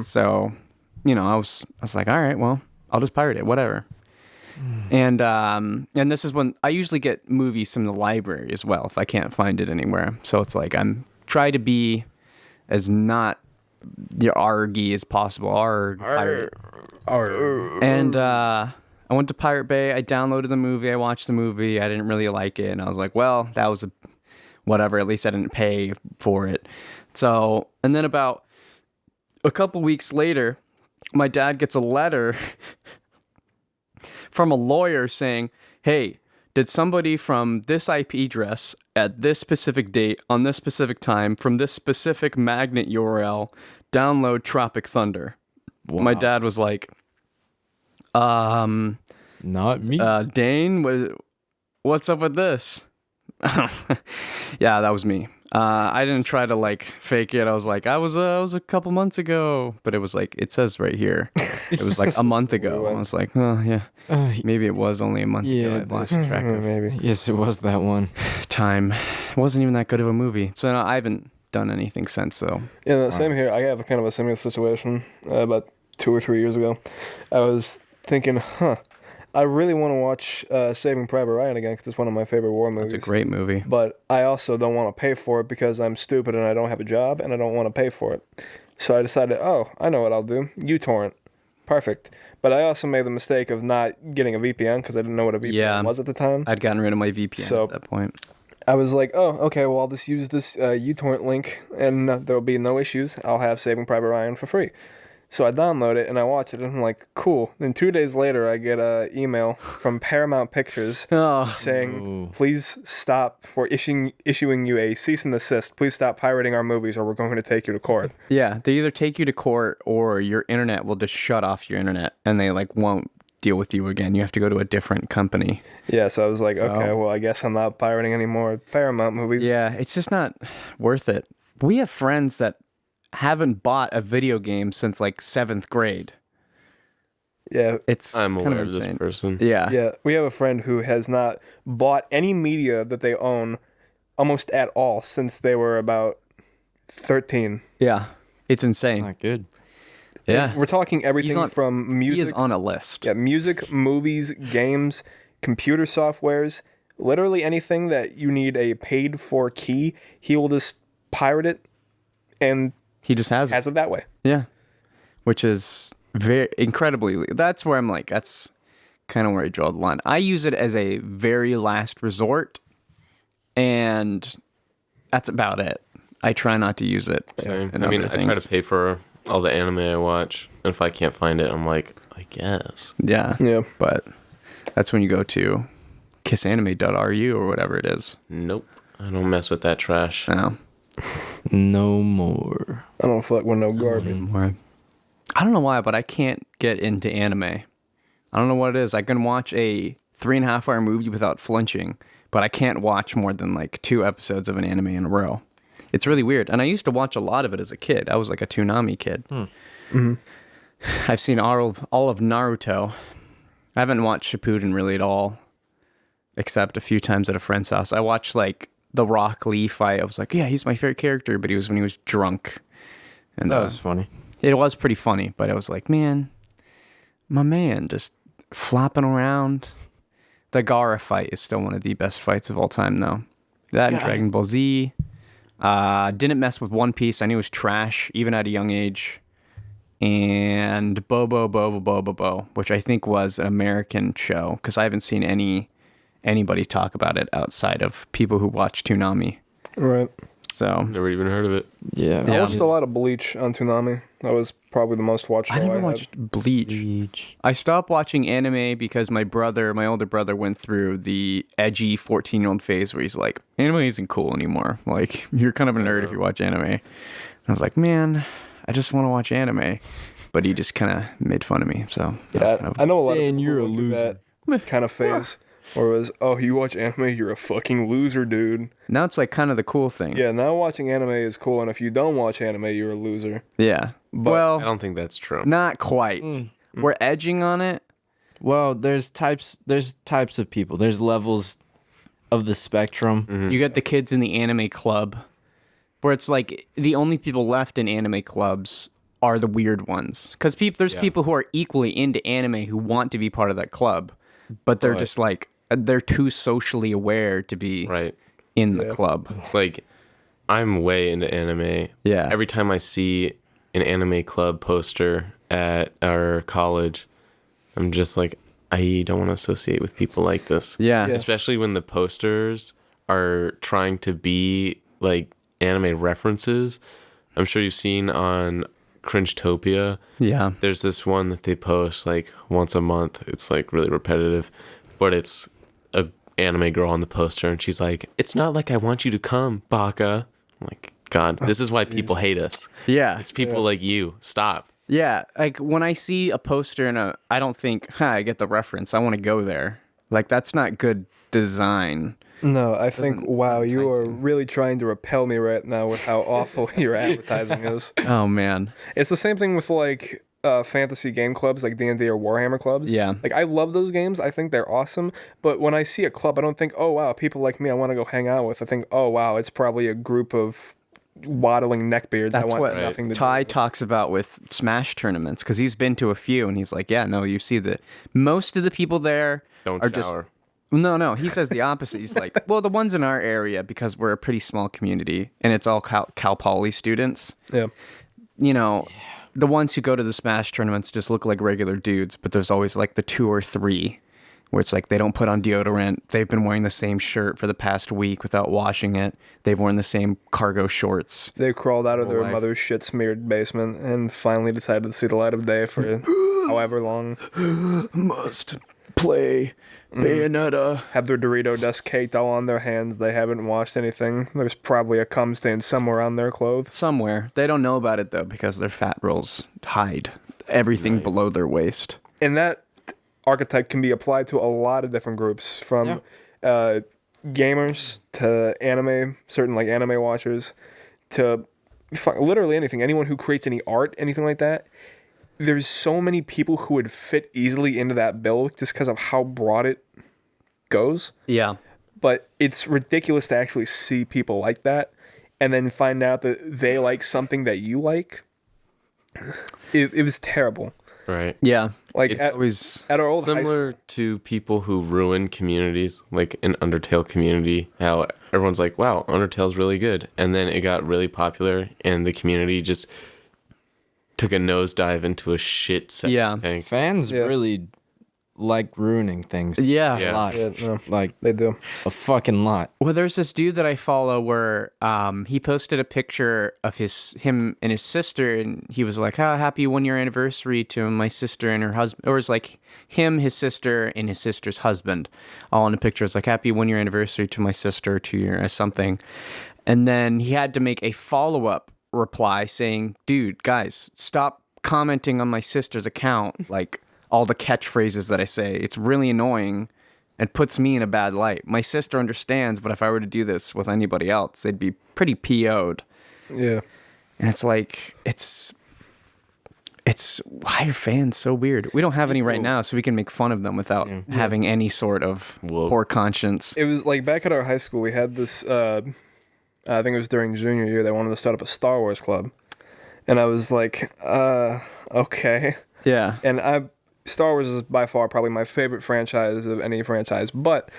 S1: So, I was like, all right, well, I'll just pirate it, whatever. And this is when I usually get movies from the library as well if I can't find it anywhere. So it's like I'm try to be as not argy as possible. Pirate. And I went to Pirate Bay. I downloaded the movie. I watched the movie. I didn't really like it, and I was like, well, that was whatever. At least I didn't pay for it. So, and then about a couple weeks later, my dad gets a letter from a lawyer saying, hey, did somebody from this IP address at this specific date on this specific time from this specific magnet URL download Tropic Thunder? Wow. My dad was like,
S3: not me.
S1: Dane, what's up with this? Yeah, that was me. I didn't try to like fake it. I was like, I was a couple months ago, but it was like, it says right here. It was like a month ago. I was like, oh yeah, maybe it was only a month ago. I lost track of
S5: Maybe.
S3: Yes, it was that one.
S1: time. It wasn't even that good of a movie. So no, I haven't done anything since. So
S5: Yeah, no, same here. I have kind of a similar situation about 2 or 3 years ago. I was thinking, I really want to watch Saving Private Ryan again because it's one of my favorite war movies.
S1: it's a great movie.
S5: But I also don't want to pay for it because I'm stupid and I don't have a job and I don't want to pay for it. So I decided, I know what I'll do. uTorrent. Perfect. But I also made the mistake of not getting a VPN because I didn't know what a VPN was at the time.
S1: I'd gotten rid of my VPN at that point.
S5: I was like, okay, well, I'll just use this uTorrent link and there'll be no issues. I'll have Saving Private Ryan for free. So I download it and I watch it and I'm like, cool. Then 2 days later, I get an email from Paramount Pictures saying, please stop. We're issuing you a cease and desist. Please stop pirating our movies or we're going to take you to court.
S1: Yeah, they either take you to court or your internet will just shut off your internet and they like won't deal with you again. You have to go to a different company.
S5: Yeah, so I was like, okay, well, I guess I'm not pirating any more Paramount movies.
S1: Yeah, it's just not worth it. We have friends that haven't bought a video game since like 7th grade.
S5: Yeah,
S4: I'm
S1: kind
S4: aware
S1: of
S4: of this
S1: insane.
S4: person.
S5: Yeah, we have a friend who has not bought any media that they own almost at all since they were about 13.
S1: Yeah, it's insane.
S3: Not good.
S1: Yeah,
S5: We're talking everything from music.
S1: He is on a list.
S5: Yeah, music, movies, games, computer softwares, literally anything that you need a paid for key, he will just pirate it and
S1: He just has
S5: it that way.
S1: Yeah, which is very incredibly. That's where I'm like, that's kind of where I draw the line. I use it as a very last resort, and that's about it. I try not to use it.
S4: Same.
S1: in
S4: I mean,
S1: other
S4: I try to
S1: things.
S4: pay for all the anime I watch, and if I can't find it, I'm like, I guess.
S1: Yeah.
S5: Yeah.
S1: But that's when you go to kissanime.ru or whatever it is.
S4: Nope. I don't mess with that trash.
S1: No.
S3: No more.
S5: I don't fuck with no garbage.
S1: I don't know why, but I can't get into anime. I don't know what it is. I can watch a 3.5 hour movie without flinching, but I can't watch more than like 2 episodes of an anime in a row. It's really weird. And I used to watch a lot of it as a kid. I was like a Toonami kid.
S5: Mm-hmm.
S1: I've seen all of Naruto. I haven't watched Shippuden really at all, except a few times at a friend's house. I watched like the Rock Lee fight. I was like, yeah, he's my favorite character, but he was when he was drunk. And
S3: That was funny.
S1: it was pretty funny, but I was like, man, my man just flopping around. The Gaara fight is still one of the best fights of all time, though. That and Dragon Ball Z. Didn't mess with One Piece. I knew it was trash, even at a young age. And Bo, which I think was an American show, because I haven't seen anybody talk about it outside of people who watch Toonami.
S5: Right.
S1: So
S4: Never even heard of it.
S3: Yeah.
S5: I watched a lot of Bleach on Toonami. That was probably the most watched show
S1: I never
S5: had.
S1: watched Bleach. I stopped watching anime because my older brother, went through the edgy 14-year-old phase where he's like, anime isn't cool anymore. Like, you're kind of a nerd if you watch anime. And I was like, man, I just want to watch anime. But he just kind of made fun of me. So that's
S5: Yeah, I know a lot
S3: Dan,
S5: of people
S3: you're a
S5: who went through that kind of phase where it was, oh, you watch anime, you're a fucking loser, dude.
S1: now it's like kind of the cool thing.
S5: Yeah, now watching anime is cool, and if you don't watch anime, you're a loser.
S1: Yeah.
S5: But
S1: Well,
S4: I don't think that's true.
S1: not quite. We're edging on it.
S3: Well, there's types of people. There's levels of the spectrum.
S1: You got the kids in the anime club, where it's like the only people left in anime clubs are the weird ones. Because there's people who are equally into anime who want to be part of that club, but they're just like, they're too socially aware to be
S4: Right.
S1: in the club.
S4: Like, I'm way into anime.
S1: Yeah.
S4: Every time I see an anime club poster at our college, I'm just like, I don't want to associate with people like this.
S1: Yeah.
S4: Especially when the posters are trying to be like anime references. I'm sure you've seen on Cringetopia.
S1: Yeah.
S4: There's this one that they post like once a month. It's like really repetitive, but it's a anime girl on the poster, and she's like, "It's not like I want you to come, Baka." I'm like, God, this is why people hate us.
S1: Yeah.
S4: It's people like you. Stop.
S1: Yeah. Like when I see a poster I don't think, I get the reference. I want to go there. Like that's not good design.
S5: no, I think, wow,
S1: sound
S5: you are
S1: enticing.
S5: really trying to repel me right now with how awful your advertising is.
S1: Oh man.
S5: It's the same thing with like fantasy game clubs like D&D or Warhammer clubs.
S1: Yeah.
S5: Like I love those games. I think they're awesome. But when I see a club, I don't think, oh wow, people like me I want to go hang out with. I think, oh wow, it's probably a group of waddling neckbeards.
S1: That's
S5: I want
S1: what
S5: nothing to
S1: Ty
S5: do with.
S1: talks about with Smash tournaments, because he's been to a few, and he's like, yeah, no, you see that most of the people there
S4: Don't
S1: are
S4: shower.
S1: just. No, he says the opposite. He's like, well, the ones in our area, because we're a pretty small community, and it's all Cal Poly students.
S5: Yeah.
S1: You know, the ones who go to the Smash tournaments just look like regular dudes, but there's always like the 2 or 3 where it's like they don't put on deodorant. They've been wearing the same shirt for the past week without washing it. They've worn the same cargo shorts.
S5: They crawled out of their
S1: life.
S5: mother's shit smeared basement and finally decided to see the light of day for however long.
S1: Must play Bayonetta.
S5: Have their Dorito dust caked all on their hands. They haven't washed anything. There's probably a cum stain somewhere on their clothes.
S1: Somewhere. They don't know about it, though, because their fat rolls hide everything below their waist.
S5: And that archetype can be applied to a lot of different groups, from gamers to anime, certain like anime watchers, to literally anything. Anyone who creates any art, anything like that. There's so many people who would fit easily into that bill just because of how broad it goes.
S1: Yeah.
S5: But it's ridiculous to actually see people like that and then find out that they like something that you like. It was terrible.
S4: Right.
S1: Yeah.
S5: Like
S4: It's
S5: at,
S1: Always.
S5: at our old high school.
S4: Similar to people who ruin communities, like an Undertale community, how everyone's like, wow, Undertale's really good. And then it got really popular, and the community just took a nosedive into a shit septic tank.
S3: Fans
S5: Yeah.
S3: really like ruining things.
S1: Yeah.
S4: Yeah.
S3: A lot.
S5: Yeah, no,
S3: Like
S5: they do.
S3: a fucking lot.
S1: Well, there's this dude that I follow where he posted a picture of him and his sister, and he was like, "Oh, happy 1-year anniversary to my sister and her husband," or it's like him, his sister, and his sister's husband, all in a picture. It's like, "Happy 1-year anniversary to my sister, 2-year or something," and then he had to make a follow-up reply saying, "Dude, guys, stop commenting on my sister's account, like all the catchphrases that I say. It's really annoying." It puts me in a bad light. My sister understands, but if I were to do this with anybody else, they'd be pretty PO'd.
S5: Yeah.
S1: And it's like, it's why are fans so weird? We don't have any right now, so we can make fun of them without having any sort of poor conscience.
S5: It was like back at our high school, we had this, I think it was during junior year, they wanted to start up a Star Wars club. And I was like, okay.
S1: Yeah.
S5: And Star Wars is by far probably my favorite franchise of any franchise, but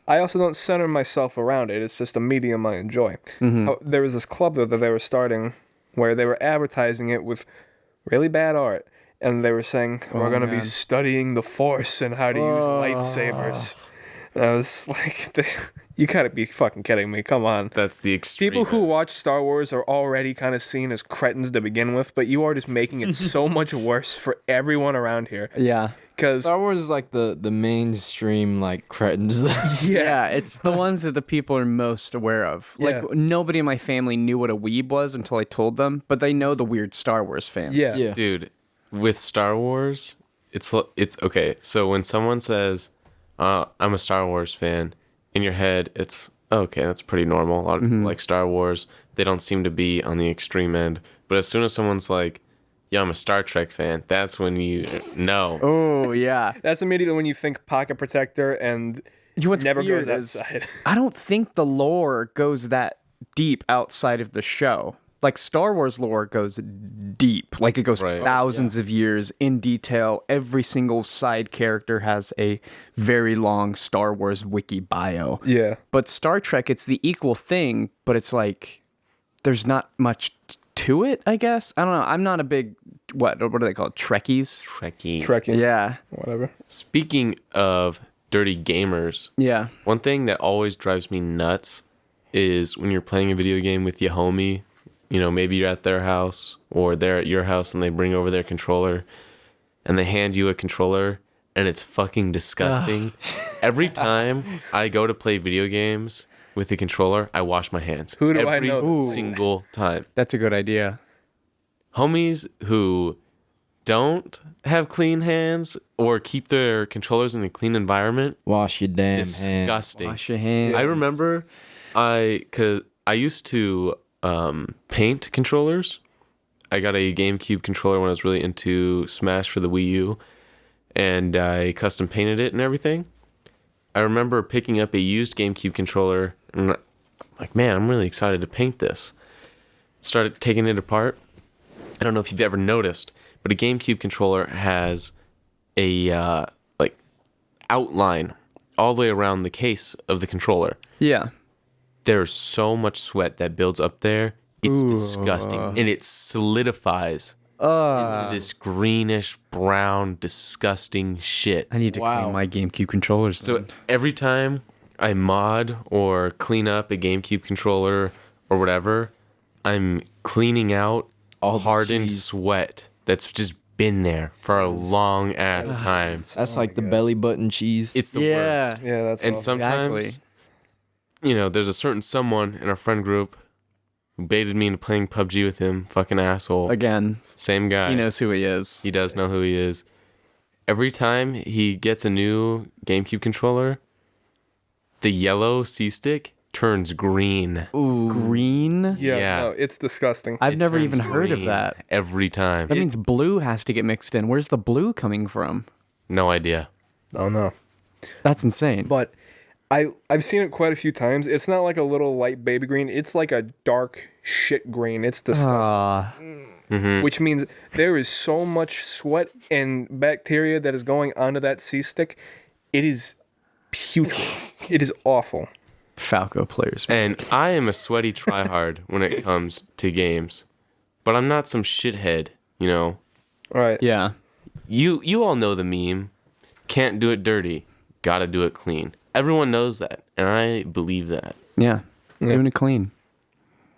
S5: I also don't center myself around it. It's just a medium I enjoy. There was this club though that they were starting where they were advertising it with really bad art, and they were saying we're going to be
S1: God.
S5: studying the Force and how to use lightsabers. And I was like, you gotta be fucking kidding me. Come on.
S4: That's the extreme.
S5: People who watch Star Wars are already kind of seen as cretins to begin with, but you are just making it so much worse for everyone around here.
S1: Yeah.
S5: Because
S3: Star Wars is like the mainstream like cretins.
S1: Yeah, it's the ones that the people are most aware of. Like,
S5: Yeah.
S1: nobody in my family knew what a weeb was until I told them, but they know the weird Star Wars fans.
S5: yeah.
S3: Yeah.
S4: Dude, with Star Wars, it's okay. So when someone says, "I'm a Star Wars fan," in your head, it's okay. That's pretty normal. A lot of people like Star Wars. They don't seem to be on the extreme end. But as soon as someone's like, "Yeah, I'm a Star Trek fan," that's when you know.
S1: Oh, yeah.
S5: That's immediately when you think Pocket Protector and
S1: What's
S5: never
S1: weird
S5: goes
S1: is
S5: outside.
S1: I don't think the lore goes that deep outside of the show. Like, Star Wars lore goes deep. Like, it goes
S4: Right.
S1: thousands of years in detail. Every single side character has a very long Star Wars wiki bio.
S5: Yeah.
S1: But Star Trek, it's the equal thing, but it's like there's not much to it, I guess. I don't know. I'm not a big, what do they call it? Trekkies?
S4: Trekkie.
S5: Trekking.
S1: Yeah.
S5: Whatever.
S4: Speaking of dirty gamers,
S1: Yeah.
S4: one thing that always drives me nuts is when you're playing a video game with your homie. You know, maybe you're at their house or they're at your house and they bring over their controller and they hand you a controller and it's fucking disgusting. Every time I go to play video games with a controller, I wash my hands.
S5: Who do I
S4: Every
S5: know this?
S4: single time.
S1: That's a good idea.
S4: Homies who don't have clean hands or keep their controllers in a clean environment,
S3: Wash your damn hands.
S4: disgusting.
S1: Wash your hands.
S4: I remember cause I used to paint controllers. I got a GameCube controller when I was really into Smash for the Wii U, and I custom painted it and everything. I remember picking up a used GameCube controller and I'm like, man, I'm really excited to paint this. Started taking it apart. I don't know if you've ever noticed, but a GameCube controller has a like outline all the way around the case of the controller.
S1: Yeah.
S4: There's so much sweat that builds up there. It's disgusting. And it solidifies into this greenish, brown, disgusting shit.
S1: I need to
S3: Wow.
S1: clean my GameCube controllers.
S4: So
S1: then.
S4: every time I mod or clean up a GameCube controller or whatever, I'm cleaning out
S3: All the
S4: hardened
S3: cheese.
S4: sweat that's just been there for a long ass time.
S3: That's like the belly button cheese.
S4: It's the
S1: Yeah.
S4: worst.
S5: Yeah, that's
S4: And
S5: awesome.
S4: sometimes,
S1: Exactly.
S4: you know, there's a certain someone in our friend group who baited me into playing PUBG with him. Fucking asshole.
S1: Again,
S4: Same guy.
S1: he knows who he is.
S4: He does know who he is. Every time he gets a new GameCube controller, the yellow C-stick turns green.
S1: Green?
S5: Yeah,
S4: Yeah.
S5: no, it's disgusting.
S1: I've
S4: It
S1: never
S4: turns
S1: even heard of
S4: green
S1: that.
S4: every time.
S1: That means blue has to get mixed in. Where's the blue coming from?
S4: No idea.
S5: Oh no.
S1: That's insane.
S5: But I've seen it quite a few times. It's not like a little light baby green. It's like a dark shit green. It's disgusting. Which means there is so much sweat and bacteria that is going onto that C-stick. It is putrid. It is awful.
S1: Falco players.
S4: And I am a sweaty tryhard when it comes to games. But I'm not some shithead, you know.
S5: All right.
S1: Yeah.
S4: You all know the meme. Can't do it dirty. Gotta do it clean. Everyone knows that. And I believe that.
S1: Yeah. Doing it clean.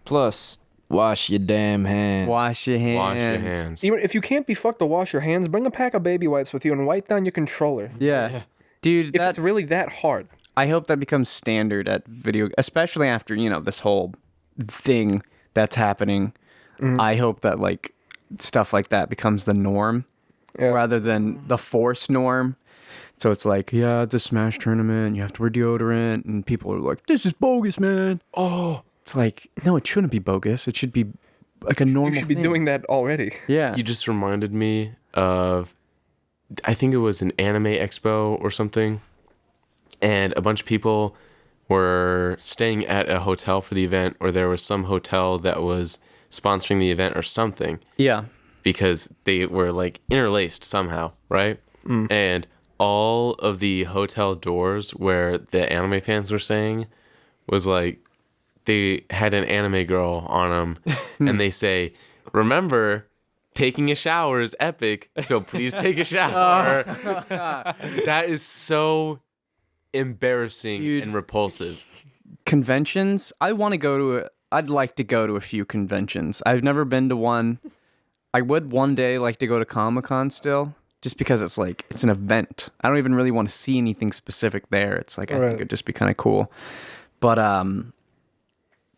S3: Plus, wash your damn hands.
S1: Wash your hands.
S4: Wash your hands.
S5: Even if you can't be fucked to wash your hands, bring a pack of baby wipes with you and wipe down your controller.
S1: Yeah. Dude,
S5: If it's really that hard.
S1: I hope that becomes standard at video, especially after, this whole thing that's happening. I hope that like stuff like that becomes the norm rather than the forced norm. So it's like, yeah, it's a Smash tournament. You have to wear deodorant. And people are like, this is bogus, man. Oh, it's like, no, it shouldn't be bogus. It should be like a normal
S5: You should be
S1: thing.
S5: doing that already.
S1: Yeah.
S4: You just reminded me of, I think it was an anime expo or something. And a bunch of people were staying at a hotel for the event, or there was some hotel that was sponsoring the event or something,
S1: Yeah.
S4: because they were like interlaced somehow, right? And all of the hotel doors where the anime fans were saying was like they had an anime girl on them, and they say, "Remember, taking a shower is epic, so please take a shower." That is so embarrassing
S1: Dude.
S4: and repulsive.
S1: Conventions. I'd like to go to a few conventions. I've never been to one. I would one day like to go to Comic-Con still, just because it's like it's an event. I don't even really want to see anything specific there. It's like I think it'd just be kind of cool. But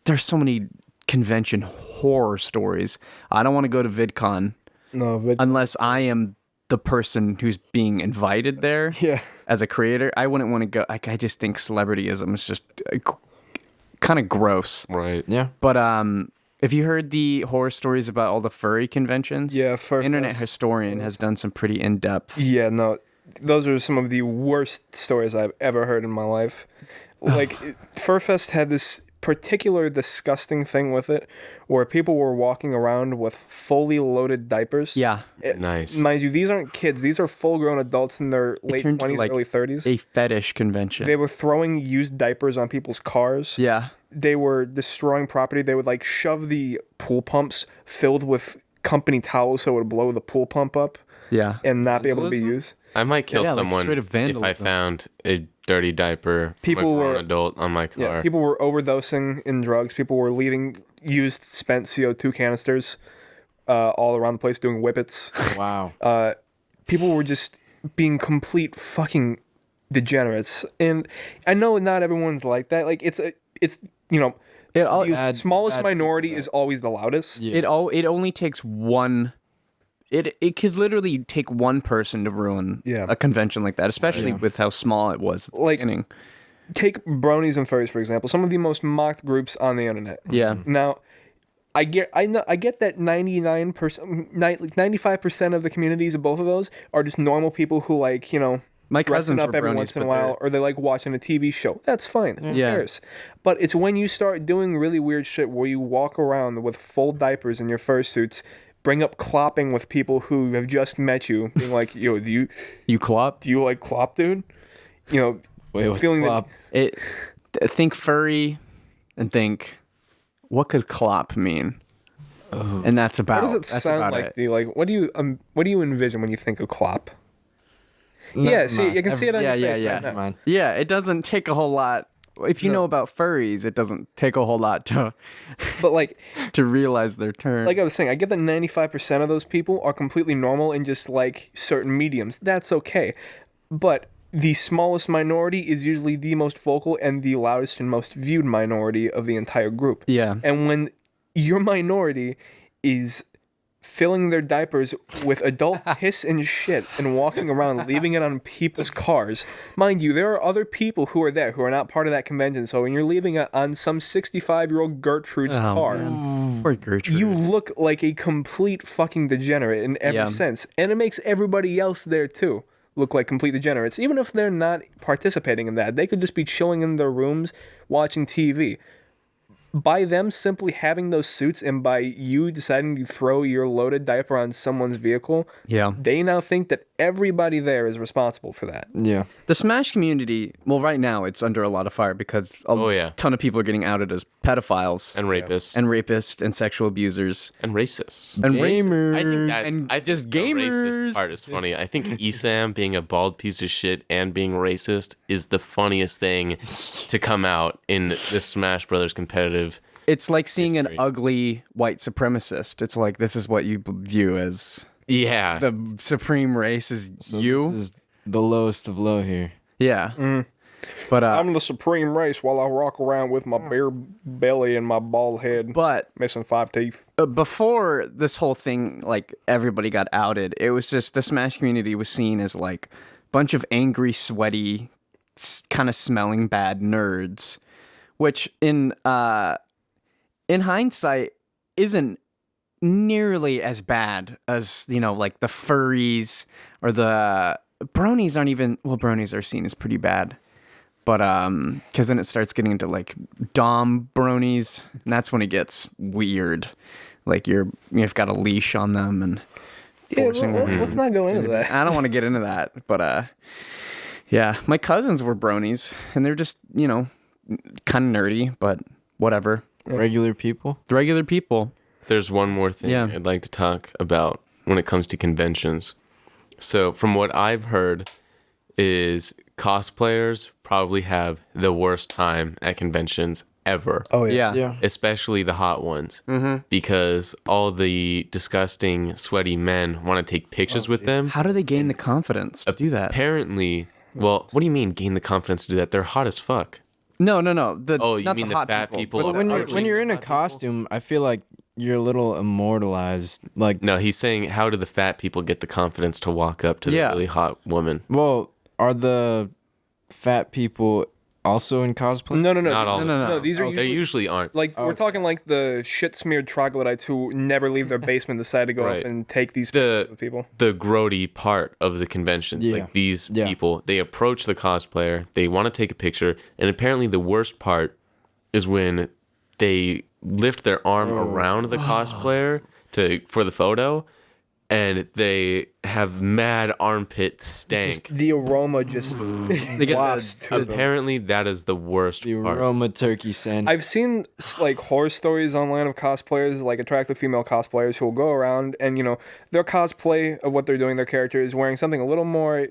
S1: there's so many convention horror stories. I don't want to go to VidCon unless I am the person who's being invited there.
S5: Yeah.
S1: As a creator, I wouldn't want to go. Like, I just think celebrityism is just kind of gross.
S4: Right.
S3: Yeah.
S1: But have you heard the horror stories about all the furry conventions?
S5: Yeah, Fur
S1: Internet
S5: Fest.
S1: Historian has done some pretty in-depth.
S5: Yeah, no, those are some of the worst stories I've ever heard in my life. Like, Furfest had this particular disgusting thing with it, where people were walking around with fully loaded diapers.
S1: Yeah,
S4: Nice.
S5: Mind you, these aren't kids; these are full-grown adults in their late
S1: turned
S5: 20s,
S1: like
S5: early 30s.
S1: a fetish convention.
S5: They were throwing used diapers on people's cars.
S1: Yeah,
S5: They were destroying property. They would like shove the pool pumps filled with company towels so it would blow the pool pump up
S1: yeah.
S5: and not be able to be
S3: Vandalism?
S5: used.
S4: I might kill
S1: Yeah, like
S4: someone
S1: straight up
S4: if I
S1: vandalism.
S4: found a dirty diaper from
S5: People
S4: a grown
S5: were-
S4: adult on my car.
S5: Yeah, people were overdosing in drugs. People were leaving used spent CO2 canisters all around the place doing whippets.
S3: Wow.
S5: People were just being complete fucking degenerates. And I know not everyone's like that. Like it's you know, the
S3: bad-
S5: smallest
S3: bad
S5: minority
S3: people.
S5: is always the loudest.
S3: Yeah.
S1: It only takes one. It could literally take one person to ruin
S5: Yeah.
S1: a convention like that, especially with how small it was at the
S5: Like-
S1: beginning.
S5: Take bronies and furries for example. Some of the most mocked groups on the internet.
S1: Yeah,
S5: Now, I get that 99%, 95% of the communities of both of those are just normal people who like, you know,
S1: my
S5: dressing
S1: cousins
S5: up
S1: were
S5: every
S1: bronies,
S5: once in a
S1: but
S5: while, or they like watching a TV show. That's fine. Who
S1: Yeah.
S5: cares? But it's when you start doing really weird shit where you walk around with full diapers in your fursuits, bring up clopping with people who have just met you, being like, "Yo,
S1: you clop.
S5: do you like clop, dude?" You know,
S3: Wait, what's
S5: feeling that-
S3: flop?
S1: Think furry, and think what could clop mean, and that's about.
S5: what does it
S1: that's
S5: sound
S1: about
S5: like?
S1: it.
S5: Do you like what do you envision when you think of clop? Yeah, see, you can see it on
S1: Yeah,
S5: your face
S1: yeah,
S5: right
S1: yeah.
S5: now.
S3: Mine.
S1: Yeah, it doesn't take a whole lot. If you know about furries, it doesn't take a whole lot to
S5: But like,
S1: to realize their turn.
S5: like I was saying, I get that 95% of those people are completely normal in just like certain mediums. That's okay. But the smallest minority is usually the most vocal and the loudest and most viewed minority of the entire group.
S1: Yeah.
S5: And when your minority is filling their diapers with adult piss and shit and walking around leaving it on people's cars, mind you, there are other people who are there who are not part of that convention. So when you're leaving it on some 65-year-old Gertrude's car,
S1: Poor Gertrude.
S5: you look like a complete fucking degenerate in every
S1: Yeah.
S5: sense. And it makes everybody else there too look like complete degenerates. Even if they're not participating in that, they could just be chilling in their rooms watching TV. By them simply having those suits and by you deciding to throw your loaded diaper on someone's vehicle,
S1: Yeah.
S5: they now think that everybody there is responsible for that.
S3: Yeah.
S1: The Smash community, well, right now it's under a lot of fire because a ton of people are getting outed as pedophiles
S4: And rapists.
S1: and rapists and sexual abusers
S4: And racists.
S1: and
S3: Gamers.
S4: I think that's,
S1: and
S4: I think
S1: just
S4: the racist
S1: gamers.
S4: part is funny. I think Esam being a bald piece of shit and being racist is the funniest thing to come out in the Smash Brothers competitive.
S1: It's like seeing an
S4: History.
S1: ugly white supremacist. It's like this is what you view as
S4: Yeah.
S1: the supreme race is
S3: So
S1: you.
S3: This is the lowest of low here.
S1: Yeah. But
S5: I'm the supreme race while I walk around with my bare belly and my bald head,
S1: but
S5: missing 5 teeth.
S1: before this whole thing, like everybody got outed, it was just the Smash community was seen as like a bunch of angry, sweaty, kind of smelling bad nerds, which in hindsight isn't nearly as bad as, you know, like the furries or the bronies aren't even, well, bronies are seen as pretty bad. But because then it starts getting into like dom bronies, and that's when it gets weird. Like you've got a leash on them, and forcing women.
S5: let's not go into that.
S1: I don't want to get into that, but yeah, my cousins were bronies, and they're just kind of nerdy, but whatever.
S3: Regular people.
S1: Regular people.
S4: There's one more thing
S1: Yeah.
S4: I'd like to talk about when it comes to conventions. So from what I've heard is cosplayers probably have the worst time at conventions ever.
S5: Oh yeah.
S1: Yeah.
S4: Especially the hot ones. Because all the disgusting, sweaty men want to take pictures with them.
S1: How do they gain the confidence to do that?
S4: Apparently, well, what do you mean gain the confidence to do that? They're hot as fuck.
S1: No. you
S4: You mean the
S1: hot
S4: fat people?
S3: But when you're in a costume, I feel like you're a little immortalized. Like,
S4: No, he's saying how do the fat people get the confidence to walk up to the
S1: Yeah.
S4: really hot woman?
S3: well, are the fat people also in cosplay?
S5: No.
S4: Not all.
S1: No.
S5: These are
S4: They
S5: usually,
S4: usually aren't.
S5: like we're talking like the shit smeared troglodytes who never leave their basement decide to go
S4: Right.
S5: up and take these pictures with people.
S4: The grody part of the conventions.
S3: Yeah.
S4: Like these
S3: Yeah.
S4: people, they approach the cosplayer, they want to take a picture, and apparently the worst part is when they lift their arm around the cosplayer for the photo, and they have mad armpit stank.
S5: The aroma just
S1: get
S5: wafts to them.
S4: Apparently that is the worst
S3: The
S4: part.
S3: aroma turkey sandwich.
S5: I've seen like horror stories online of cosplayers, like attractive female cosplayers who will go around and their cosplay of what they're doing, their character is wearing something a little more,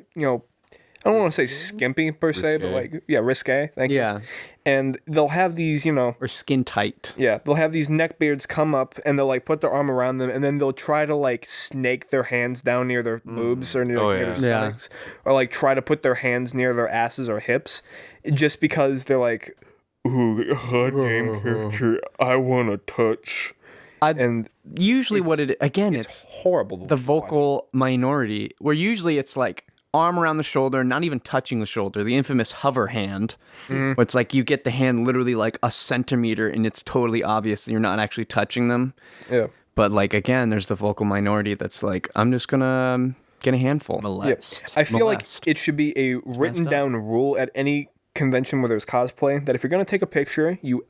S5: I don't want to say skimpy per se, but
S4: Risque.
S5: like risque. Thank you.
S1: Yeah.
S5: And they'll have these,
S1: Or skin tight.
S5: yeah, they'll have these neck beards come up and they'll like put their arm around them and then they'll try to like snake their hands down near their boobs or near,
S4: Oh,
S5: near
S4: yeah.
S5: their stomachs, or like try to put their hands near their asses or hips, just because they're like, ooh, hot game character, I want to touch. And
S1: Usually what
S5: it's
S1: it's
S5: horrible.
S1: the vocal minority, where usually it's like arm around the shoulder, not even touching the shoulder, the infamous hover hand, where it's like you get the hand literally like a centimeter and it's totally obvious that you're not actually touching them.
S5: Yeah.
S1: But like, again, there's the vocal minority that's like, I'm just gonna get a handful.
S3: Molest.
S5: I feel
S1: Molest.
S5: like it should be a written down rule at any convention where there's cosplay that if you're going to take a picture, you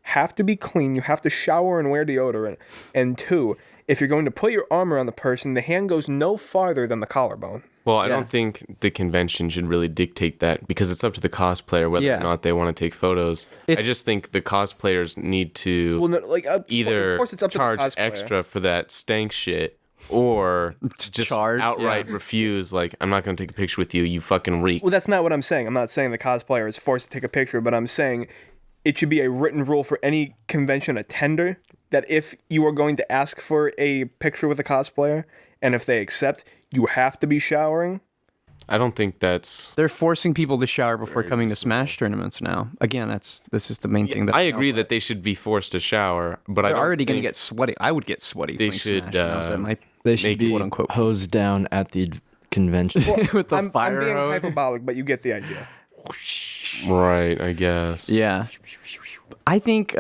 S5: have to be clean, you have to shower and wear deodorant, and 2, if you're going to put your arm around the person, the hand goes no farther than the collarbone.
S4: Well, I
S1: Yeah.
S4: don't think the convention should really dictate that because it's up to the cosplayer whether
S1: Yeah.
S4: or not they want to take photos. I
S1: It's-
S4: just think the cosplayers need to
S5: Well, no, like
S4: either
S5: of course it's up
S4: charge
S5: to the cosplayer.
S4: extra for that stank shit or just
S1: Charge,
S4: outright
S1: yeah.
S4: refuse, like, I'm not going to take a picture with you, you fucking reek.
S5: Well, that's not what I'm saying. I'm not saying the cosplayer is forced to take a picture, but I'm saying it should be a written rule for any convention attender that if you are going to ask for a picture with a cosplayer and if they accept, you have to be showering.
S4: I don't think that's...
S1: They're forcing people to shower before coming to Smash tournaments now. Again, this is the main thing. That
S4: I agree that they should be forced to shower, but I
S1: they're
S4: don't
S1: already going to
S4: think-
S1: get sweaty. I would get sweaty.
S4: They
S1: playing
S4: should,
S1: Smash when I was at my
S3: They should be
S1: quote unquote
S3: hosed down at the convention.
S1: with the
S5: I'm
S1: fire
S5: being
S1: hose.
S5: hyperbolic, but you get the idea.
S4: Right, I guess.
S1: Yeah, I think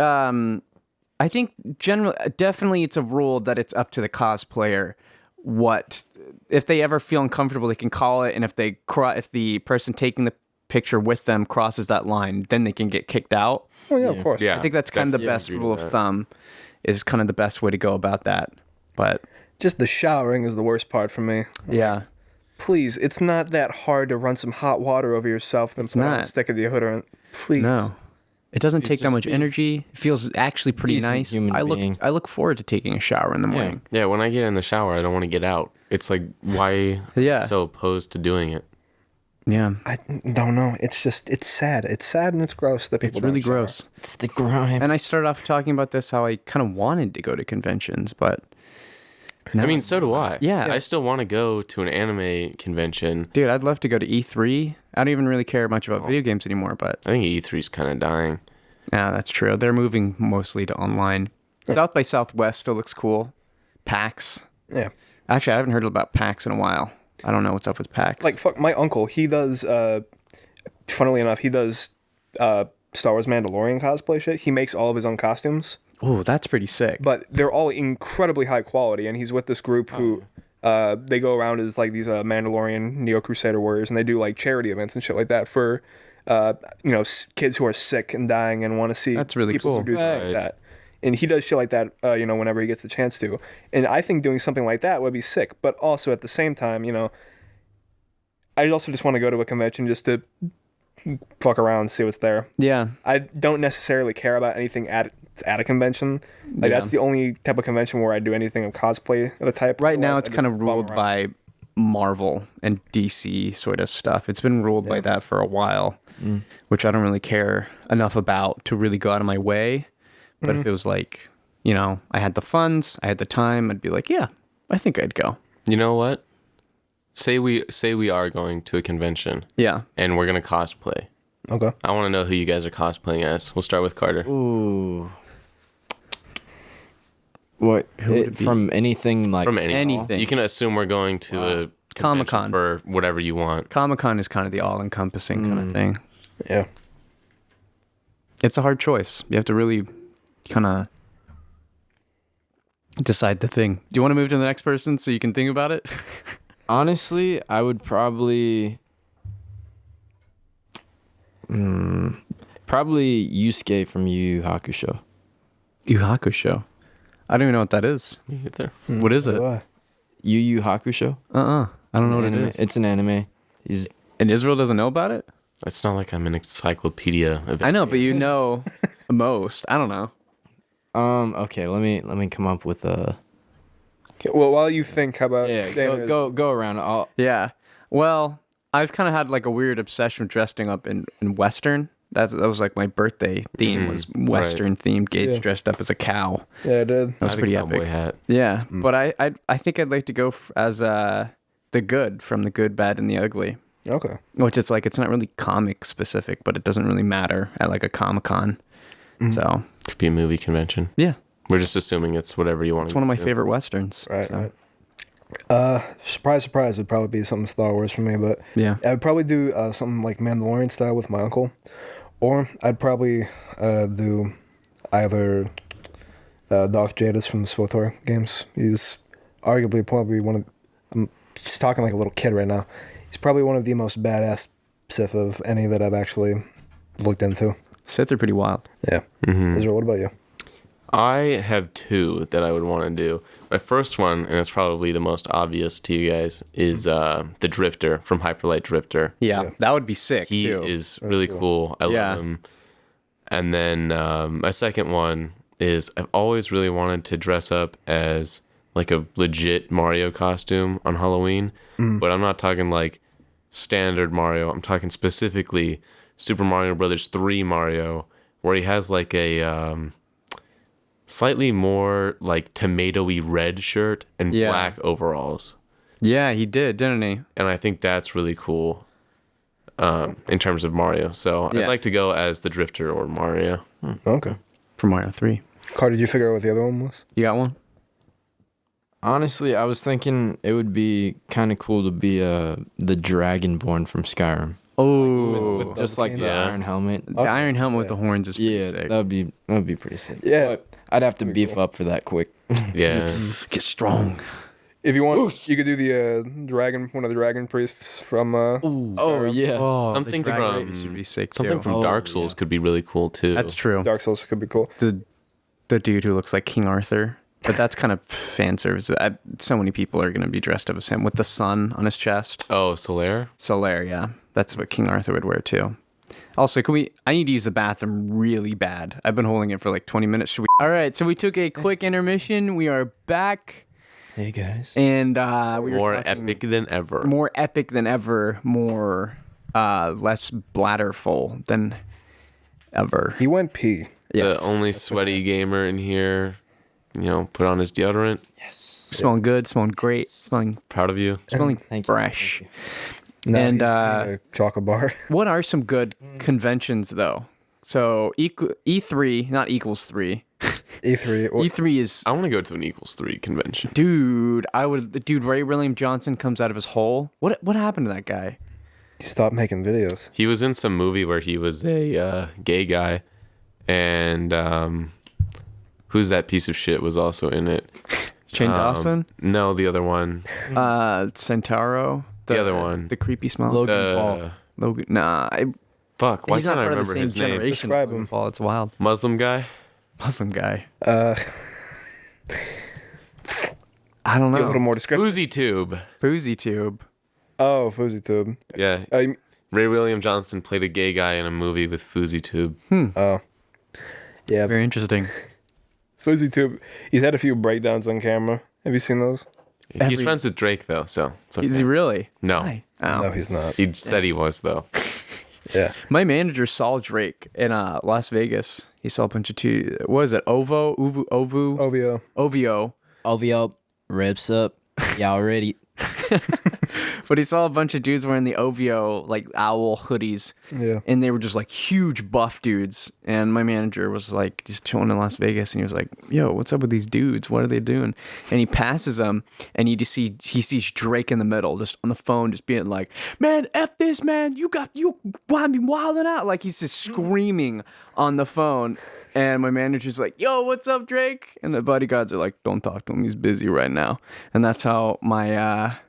S1: generally, definitely, it's a rule that it's up to the cosplayer. What if they ever feel uncomfortable? They can call it, and if if the person taking the picture with them crosses that line, then they can get kicked out.
S5: Oh yeah, of course.
S4: Yeah.
S1: I think that's kind of the
S4: definitely
S1: best
S4: agree to
S1: rule of
S4: that.
S1: thumb. Is kind of the best way to go about that. But
S5: Just the showering is the worst part for me.
S1: yeah,
S5: Please, it's not that hard to run some hot water over yourself and put on a
S1: not.
S5: stick of deodorant. Please.
S1: no. It doesn't take that
S3: just
S1: much
S3: be
S1: energy. It feels actually pretty
S3: decent
S1: nice.
S3: human being.
S1: I look forward to taking a shower in the morning.
S4: Yeah, when I get in the shower, I don't want to get out. It's like, why
S1: Yeah.
S4: so opposed to doing it?
S1: Yeah.
S5: I don't know. It's just, it's sad. It's sad and it's gross that people
S1: It's really
S5: don't shower.
S1: gross.
S3: It's the grime.
S1: And I started off talking about this, how I kind of wanted to go to conventions, but
S4: I mean, so do I.
S1: Yeah.
S4: I still want to go to an anime convention.
S1: dude, I'd love to go to E3. I don't even really care much about video games anymore, but
S4: I think E3's kind of dying.
S1: yeah, that's true. They're moving mostly to online. South by Southwest still looks cool. PAX.
S5: Yeah.
S1: Actually, I haven't heard about PAX in a while. I don't know what's up with PAX.
S5: Like, fuck, my uncle, he does, funnily enough, he does Star Wars Mandalorian cosplay shit. He makes all of his own costumes,
S1: oh, that's pretty sick.
S5: but they're all incredibly high quality, and he's with this group who, they go around as, like, these Mandalorian Neo Crusader warriors, and they do, like, charity events and shit like that for, kids who are sick and dying and want to see
S1: That's really
S5: people
S1: cool.
S5: who do stuff
S4: Right.
S5: like that. And he does shit like that, whenever he gets the chance to. And I think doing something like that would be sick. But also at the same time, I also just want to go to a convention just to fuck around and see what's there.
S1: Yeah.
S5: I don't necessarily care about anything at a convention. Like that's the only type of convention where I do anything of cosplay of the type.
S1: Right now,
S5: Otherwise,
S1: it's
S5: I
S1: kind
S5: just
S1: of
S5: bum
S1: ruled
S5: around.
S1: by Marvel and DC sort of stuff. It's been ruled by that for a while, which I don't really care enough about to really go out of my way. But if it was like, I had the funds, I had the time, I'd be like, yeah, I think I'd go.
S4: You know what? Say we are going to a convention
S1: Yeah.
S4: and we're gonna cosplay.
S5: Okay.
S4: I want to know who you guys are cosplaying as. We'll start with Carter.
S3: Ooh. What?
S1: would it be?
S3: From anything like
S4: From anything.
S1: Anything.
S4: You can assume we're going to a convention
S1: Comic-Con.
S4: for whatever you want.
S1: Comic-Con is kind of the all-encompassing kind of thing.
S5: Yeah.
S1: It's a hard choice. You have to really kind of decide the thing. Do you want to move to the next person so you can think about it?
S3: Honestly, I would probably Yusuke from Yu Yu Hakusho.
S1: Yu Hakusho. I don't even know what that is.
S4: Me either.
S1: What is it?
S3: Yu Yu Hakusho?
S1: I don't know what it
S3: Anime.
S1: is.
S3: It's an anime. He's
S1: And Israel doesn't know about it?
S4: It's not like I'm an encyclopedia of
S1: I know, but you know most. I don't know.
S3: okay, let me come up with a
S5: Okay, well, while you think, how about
S3: go around. I'll
S1: Yeah. Well, I've kind of had like a weird obsession with dressing up in Western. That was like my birthday theme was Western themed. Gage
S5: Yeah.
S1: dressed up as a cow.
S5: Yeah, I did.
S1: That was
S4: I had a
S1: pretty
S4: cowboy
S1: epic.
S4: hat.
S1: Yeah, but I think I'd like to go as the good from The Good, Bad, and the Ugly.
S5: Okay.
S1: Which it's like, it's not really comic specific, but it doesn't really matter at like a Comic-Con. So,
S4: Could be a movie convention.
S1: yeah,
S4: We're just assuming it's whatever you want.
S1: it's one of my favorite Westerns.
S5: Right.
S1: so,
S5: Right. Surprise, surprise would probably be something Star Wars for me, but
S1: Yeah.
S5: I would probably do something like Mandalorian style with my uncle, or I'd probably do either Darth Jadis from the SWTOR games. He's arguably probably one of. I'm just talking like a little kid right now. He's probably one of the most badass Sith of any that I've actually looked into.
S1: Sith are pretty wild.
S5: Yeah. Israel, what about you?
S4: I have two that I would want to do. My first one, and it's probably the most obvious to you guys, is the Drifter from Hyperlight Drifter.
S1: Yeah, that would be sick
S4: He
S1: too.
S4: is really cool. I
S1: Yeah.
S4: love him. And then my second one is I've always really wanted to dress up as like a legit Mario costume on Halloween, but I'm not talking like standard Mario. I'm talking specifically Super Mario Brothers 3 Mario, where he has like a slightly more like tomatoey red shirt and
S1: Yeah.
S4: black overalls.
S1: Yeah, he did, didn't he?
S4: And I think that's really cool in terms of Mario. So
S1: Yeah.
S4: I'd like to go as the Drifter or Mario.
S5: Okay.
S1: For Mario 3.
S5: Carter, did you figure out what the other one was?
S1: You got one?
S3: honestly, I was thinking it would be kind of cool to be the Dragonborn from Skyrim.
S1: Oh,
S3: Just like the
S4: Yeah.
S3: iron helmet.
S1: the iron helmet with the horns is pretty
S3: Yeah,
S1: sick.
S3: that would be pretty sick.
S5: Yeah.
S3: But I'd have to beef up for that quick.
S4: Yeah.
S1: Get strong.
S5: If you want, you could do the one of the dragon priests from.
S3: Oh yeah.
S1: Oh,
S4: Something
S1: the dragon
S4: from-
S1: race would be sick
S4: Something
S1: too.
S4: from
S3: Oh,
S4: Dark Souls
S3: yeah.
S4: could be really cool too.
S1: That's true.
S5: Dark Souls could be cool.
S1: The dude who looks like King Arthur. But that's kind of fan service. So many people are going to be dressed up as him with the sun on his chest.
S4: Oh, Solaire?
S1: Solaire, yeah. That's what King Arthur would wear too. Also, I need to use the bathroom really bad. I've been holding it for like 20 minutes. All right, so we took a quick intermission. We are back.
S3: Hey guys.
S1: And we were
S4: More
S1: talking
S4: epic than ever.
S1: more epic than ever, more less bladderful than ever.
S5: He went pee.
S1: Yes.
S4: The only sweaty gamer in here, put on his deodorant.
S1: Smelling good, smelling great, smelling
S4: Proud of you.
S3: Thank you.
S1: fresh.
S5: No,
S1: And,
S5: he's in a chocolate bar.
S1: What are some good conventions though? So E3, not equals 3.
S5: E3.
S1: E3 is
S4: I want to go to an Equals 3 convention.
S1: dude, Ray William Johnson comes out of his hole. What happened to that guy?
S5: He stopped making videos.
S4: He was in some movie where he was a gay guy, and who's that piece of shit was also in it?
S1: Shane Dawson?
S4: No, the other one.
S1: Centauro?
S4: The other one.
S1: The creepy smell?
S3: Logan Paul.
S1: Logan. Nah,
S4: Fuck, why
S1: he's not
S4: can't I
S1: part of the
S4: remember
S1: same
S4: his name?
S1: generation.
S5: Describe
S1: as Logan
S5: him.
S1: Paul. It's wild.
S4: Muslim guy?
S1: Muslim guy.
S5: Uh,
S1: I don't
S5: a
S1: know.
S5: little more descriptive.
S4: Boozy Tube.
S1: Foozy tube.
S5: Oh, Fuzzy Tube.
S4: Yeah. Ray William Johnson played a gay guy in a movie with Foozy Tube.
S5: Oh. Yeah,
S1: Very interesting.
S5: Fuzzy Tube. He's had a few breakdowns on camera. Have you seen those?
S4: He's friends with Drake though, so it's okay.
S1: Is he really?
S4: No.
S1: Why? Oh.
S5: No, he's not.
S4: He said he was though.
S5: Yeah.
S1: My manager saw Drake in Las Vegas. He saw a bunch of what is it? OVO?
S5: OVO.
S1: OVO.
S3: OVO, ribs up. Y'all ready?
S1: But he saw a bunch of dudes wearing the OVO like owl hoodies.
S5: Yeah.
S1: And they were just like huge buff dudes. And my manager was like just chilling in Las Vegas, and he was like, "Yo, what's up with these dudes? What are they doing?" And he passes them, and he sees Drake in the middle, just on the phone, just being like, "Man, F this, man. You want me wilding out." Like he's just screaming on the phone. And my manager's like, "Yo, what's up, Drake?" And the bodyguards are like, "Don't talk to him. He's busy right now." And that's how my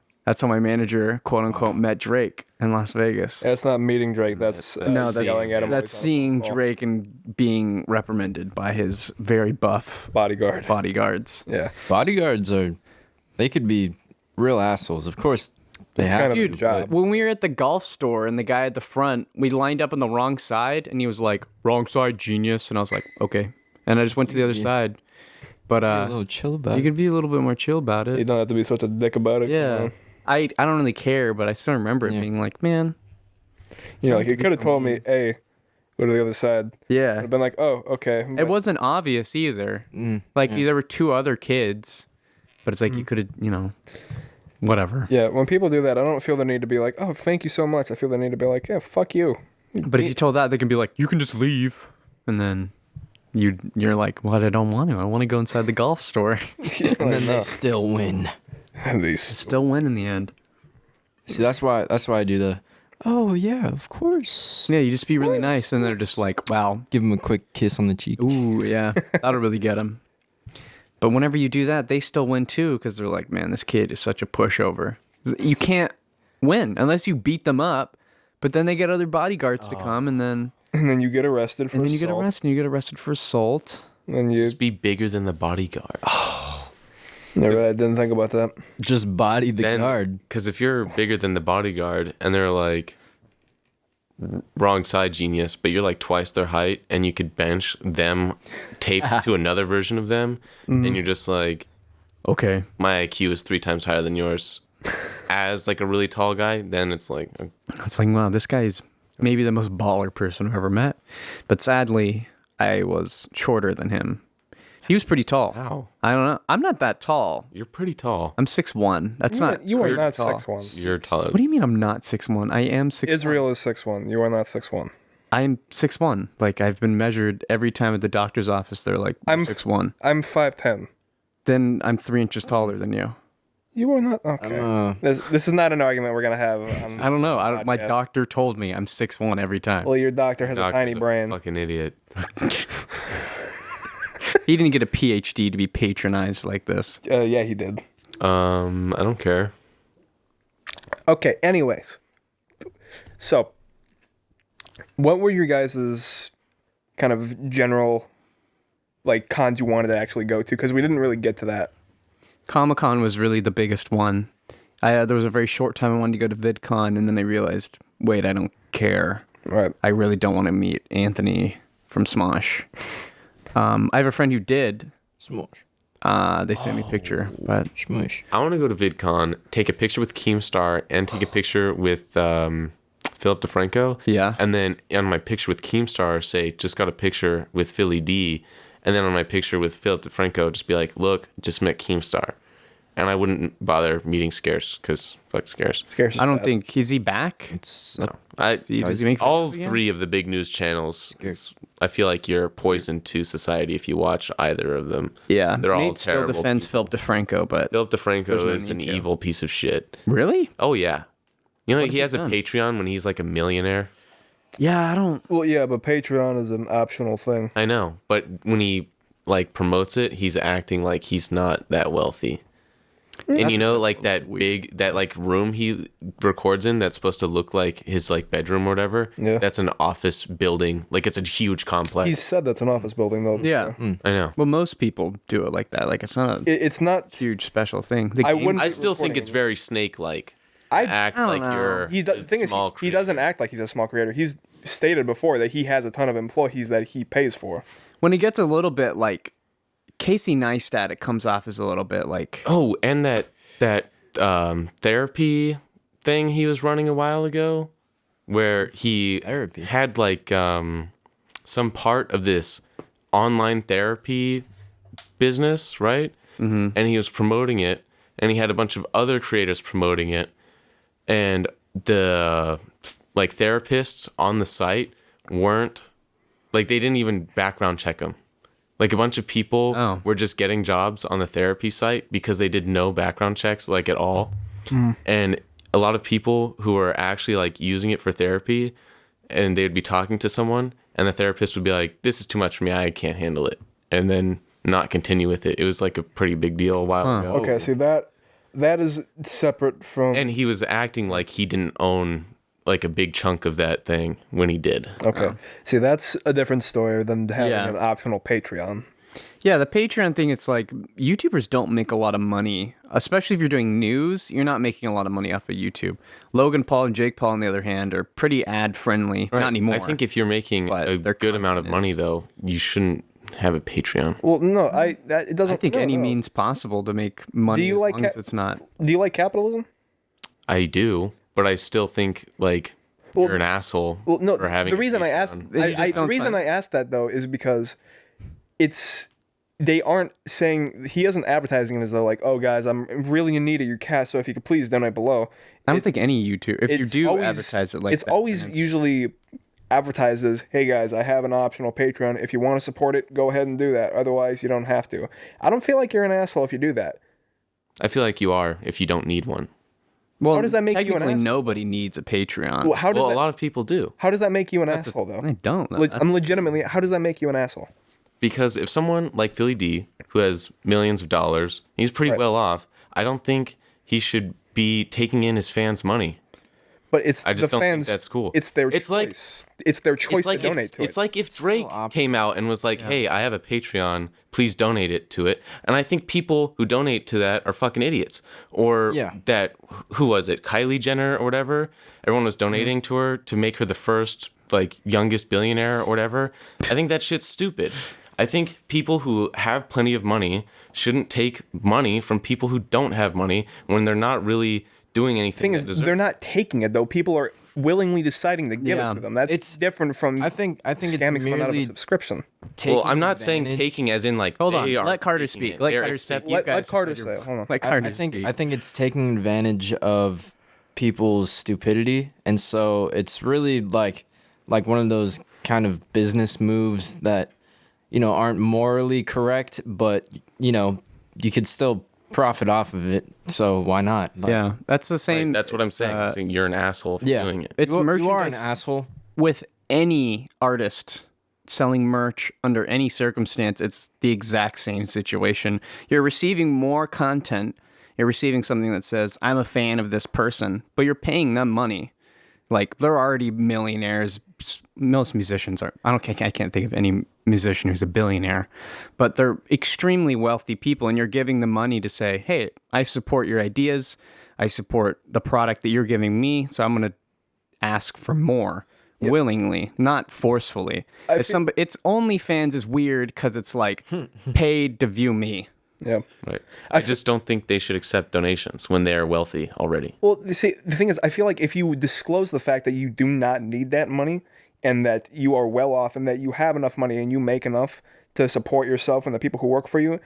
S1: manager, quote unquote, met Drake in Las Vegas.
S5: That's not meeting Drake. That's
S1: No, that's
S5: yelling at him.
S1: that's seeing Drake and being reprimanded by his very buff
S5: bodyguard.
S1: bodyguards.
S5: Yeah.
S3: Bodyguards they could be real assholes. Of course, they
S5: It's
S3: have
S5: kind of
S3: to,
S5: a
S3: but-
S5: job.
S1: When we were at the golf store and the guy at the front, we lined up on the wrong side, and he was like, "Wrong side, genius." And I was like, "Okay." And I just went to the other side. But
S3: Be a little chill about
S1: you
S3: it.
S1: could be a little bit more chill about
S5: You
S1: it.
S5: don't have to be such a dick about it.
S1: Yeah. I don't really care, but I still remember it being like, man,
S5: You know, like you could have told me, "Hey, go to the other side."
S1: yeah.
S5: I'd have been like, "Oh, okay."
S1: It wasn't obvious either. Like there were two other kids, but it's like you could have, whatever.
S5: Yeah, when people do that, I don't feel the need to be like, "Oh, thank you so much." I feel the need to be like, "Yeah, fuck you."
S1: But if you told that, they can be like, "You can just leave," and then you're like, "What? I don't want to. I want to go inside the golf store."
S3: And then they still win.
S5: These.
S1: Still win in the end.
S3: See, that's why I do the. Oh yeah, of course.
S1: Yeah, you just be really nice, and they're just like, "Wow,
S3: Give them a quick kiss on the cheek.
S1: ooh, yeah, that'll really get them." But whenever you do that, they still win too, because they're like, "Man, this kid is such a pushover." You can't win unless you beat them up. But then they get other bodyguards to come, and then
S5: you get arrested for
S1: you get
S5: assault.
S1: arrested. And you get arrested for assault.
S5: And you
S4: Just be bigger than the bodyguard.
S5: never. I didn't think about that.
S3: Just body the guard.
S4: Because if you're bigger than the bodyguard and they're like wrong side genius, but you're like twice their height, and you could bench them taped to another version of them, and you're just like,
S1: Okay.
S4: my IQ is 3 times higher than yours. As like a really tall guy, then it's like,
S1: It's like, wow, this guy's maybe the most baller person I've ever met. But sadly, I was shorter than him. He was pretty tall.
S4: wow,
S1: I don't know. I'm not that tall.
S4: you're pretty tall.
S1: I'm 6'1". That's not.
S5: You are
S1: crazy
S5: not
S1: tall.
S5: 6'1".
S4: You're taller.
S1: What do you mean I'm not 6'1"? I am 6'1".
S5: Israel is 6'1". You are not 6'1".
S1: I'm 6'1". Like I've been measured every time at the doctor's office. They're like,
S5: I'm
S1: 6'1".
S5: I'm 5'10".
S1: Then I'm 3 inches taller than you.
S5: You are not okay. This is not an argument we're gonna have. On
S1: I don't know. My
S5: podcast.
S1: doctor told me I'm 6'1" every time.
S5: Well, your doctor has a
S4: Doctor's
S5: tiny brain.
S4: Fucking idiot.
S1: He didn't get a PhD to be patronized like this.
S5: Yeah, he did.
S4: I don't care.
S5: Okay. Anyways, so what were your guys' kind of general like cons you wanted to actually go to? Because we didn't really get to that.
S1: Comic-Con was really the biggest one. There was a very short time I wanted to go to VidCon, and then I realized, wait, I don't care.
S5: Right.
S1: I really don't want to meet Anthony from Smosh. I have a friend who did.
S3: Smosh.
S1: They sent me a picture, but
S3: Smush.
S4: I want to go to VidCon, take a picture with Keemstar, and take a picture with Philip DeFranco.
S1: Yeah.
S4: And then on my picture with Keemstar, say, just got a picture with Philly D. And then on my picture with Philip DeFranco, just be like, look, just met Keemstar. And I wouldn't bother meeting Scarce, because fuck Scarce.
S5: Scarce.
S1: I don't think is he back?
S3: It's
S4: No.
S1: Does he make
S4: All
S1: videos again?
S4: 3 of the big news channels, I feel like you're poison to society if you watch either of them.
S1: Yeah,
S4: They're all
S1: Nate still
S4: terrible
S1: defends
S4: people.
S1: Philip DeFranco, but
S4: Philip DeFranco
S1: There's no
S4: is an
S1: need to.
S4: evil piece of shit.
S1: really?
S4: Oh, yeah. You know,
S1: What has
S4: he
S1: he
S4: has a
S1: done?
S4: Patreon when he's like a millionaire.
S1: Yeah, I don't.
S5: Well, yeah, but Patreon is an optional thing.
S4: I know, but when he like promotes it, he's acting like he's not that wealthy. And you know, like that like room he records in that's supposed to look like his like bedroom or whatever.
S5: Yeah.
S4: That's an office building. Like it's a huge complex.
S5: He said that's an office building though.
S1: Yeah.
S4: I know.
S1: Well, most people do it like that. Like it's not a
S5: It's not.
S1: huge special thing. The
S5: I
S1: game-
S5: wouldn't.
S4: I
S5: be
S4: still think
S5: reporting
S4: it's
S5: it.
S4: very Snake-like.
S5: I
S4: Act
S1: don't
S4: like
S1: know.
S4: you're
S5: The thing is,
S4: small
S5: he doesn't act like he's a small creator. He's stated before that he has a ton of employees that he pays for.
S1: when it gets a little bit like Casey Neistat, it comes off as a little bit like
S4: Oh, and that therapy thing he was running a while ago, where he
S3: Therapy?
S4: had like some part of this online therapy business, right? Mm-hmm. And he was promoting it, and he had a bunch of other creators promoting it, and the like therapists on the site weren't like they didn't even background check him. Like a bunch of people were just getting jobs on the therapy site because they did no background checks like at all. And a lot of people who were actually like using it for therapy, and they'd be talking to someone and the therapist would be like, this is too much for me. I can't handle it. And then not continue with it. It was like a pretty big deal a while ago.
S5: Okay, see that is separate from.
S4: And he was acting like he didn't own like a big chunk of that thing when he did.
S5: Okay, see that's a different story than having
S1: Yeah.
S5: an optional Patreon.
S1: yeah, the Patreon thing. It's like YouTubers don't make a lot of money, especially if you're doing news. You're not making a lot of money off of YouTube. Logan Paul and Jake Paul, on the other hand, are pretty ad friendly. Not anymore.
S4: I think if you're making
S1: But
S4: a
S1: their
S4: good amount of
S1: content
S4: money
S1: is-
S4: though, you shouldn't have a Patreon.
S5: Well, no, it doesn't.
S1: I think
S5: no,
S1: any
S5: no.
S1: means possible to make money
S5: Do you
S1: as
S5: like
S1: long as it's not.
S5: Do you like capitalism?
S4: I do, but I still think like you're an asshole
S5: Well, no.
S4: for having
S5: The
S4: a
S5: reason I asked,
S4: Patreon.
S1: Then you just
S5: the
S1: don't
S5: reason
S1: sign-
S5: I asked that though is because they aren't saying he isn't advertising it as though like, oh guys, I'm really in need of your cash, so if you could please donate below.
S1: I don't think any YouTube. If you
S5: It's
S1: do
S5: always-
S1: advertise it like
S5: it's
S1: that,
S5: always
S1: then it's-
S5: usually advertised as, hey guys, I have an optional Patreon. If you want to support it, go ahead and do that. Otherwise, you don't have to. I don't feel like you're an asshole if you do that.
S4: I feel like you are if you don't need one.
S1: Well,
S5: How does that make you an
S1: technically
S5: asshole?
S1: nobody needs a Patreon.
S5: Well, how does
S4: Well,
S5: that,
S4: a lot of people do.
S5: how does that make you an asshole though?
S1: I don't.
S5: I'm legitimately. How does that make you an asshole?
S4: Because if someone like Philly D, who has millions of dollars, he's pretty
S5: Right.
S4: well off. I don't think he should be taking in his fans' money.
S5: But it's
S4: I just
S5: the
S4: don't think
S5: fans.
S4: that's cool.
S5: It's their
S4: It's like-
S5: choice. It's their choice to donate to it.
S4: It's like if Drake came out and was like, "Hey, I have a Patreon. Please donate it to it." And I think people who donate to that are fucking idiots. Or
S3: Yeah.
S4: that who was it? Kylie Jenner or whatever. Everyone was donating to her to make her the first like youngest billionaire or whatever. I think that shit's stupid. I think people who have plenty of money shouldn't take money from people who don't have money when they're not really doing anything.
S5: thing
S4: that
S5: is,
S4: deserves-
S5: they're not taking it though. People are willingly deciding to give
S1: Yeah.
S5: it to them. That's
S3: It's-
S5: different from.
S3: I think it's
S5: scamming someone out of a
S3: merely
S5: subscription.
S4: Well, I'm not saying taking as in like.
S1: Hold on.
S4: they are
S1: Let Carter
S4: taking
S1: speak.
S4: it.
S1: Let
S4: They're
S1: Carter speak.
S4: accepting-
S1: You
S5: Let
S1: guys
S5: Carter
S1: had your-
S5: say it. Hold on.
S1: Let Carter
S3: I think
S1: speak.
S3: I think it's taking advantage of people's stupidity, and so it's really like one of those kind of business moves that aren't morally correct, but you could still profit off of it. So why not? Like,
S1: Yeah, that's the same.
S4: Right, that's what I'm
S1: it's,
S4: saying. I'm saying you're an asshole for
S3: yeah.
S4: doing it.
S1: It's
S3: you are an
S1: merchandise
S3: asshole.
S1: with any artist selling merch under any circumstance. It's the exact same situation. You're receiving more content. You're receiving something that says, "I'm a fan of this person," but you're paying them money. Like they're already millionaires. Most musicians are. I can't think of any musician who's a billionaire, but they're extremely wealthy people, and you're giving them money to say, "Hey, I support your ideas. I support the product that you're giving me, so I'm going to ask for more willingly, not forcefully." It's OnlyFans is weird because it's like paid to view me.
S5: Yeah.
S4: Right. I just don't think they should accept donations when they're wealthy already.
S5: Well, you see, the thing is, I feel like if you disclose the fact that you do not need that money and that you are well off and that you have enough money and you make enough to support yourself and the people who work for you,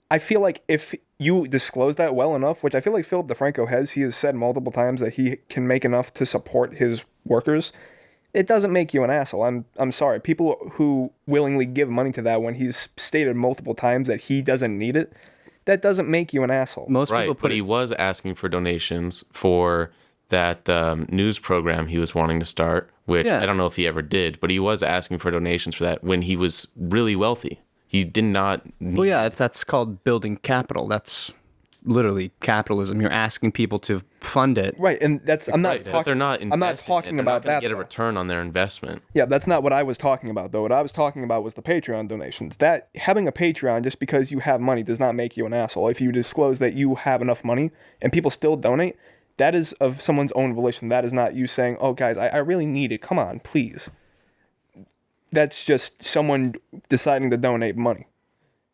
S5: I feel like if you disclose that well enough, which I feel like Philip DeFranco has, he has said multiple times that he can make enough to support his workers. It doesn't make you an asshole. I'm sorry. People who willingly give money to that when he's stated multiple times that he doesn't need it, that doesn't make you an asshole.
S1: Most people
S4: Right.
S1: put
S4: But
S1: it.
S4: he was asking for donations for that news program he was wanting to start, which
S1: Yeah.
S4: I don't know if he ever did, but he was asking for donations for that when he was really wealthy. He did not.
S1: Well, yeah, that's called building capital. That's literally capitalism. You're asking people to fund it.
S5: Right, and that's I'm not
S4: Right, but
S5: talking.
S4: they're not
S5: I'm not
S4: investing
S5: talking
S4: it. They're
S5: about
S4: not gonna
S5: that.
S4: get a
S5: though.
S4: return on their investment.
S5: Yeah, that's not what I was talking about, though. What I was talking about was the Patreon donations. That having a Patreon just because you have money does not make you an asshole. If you disclose that you have enough money and people still donate, that is of someone's own volition. That is not you saying, oh, guys, I really need it. Come on, please. That's just someone deciding to donate money.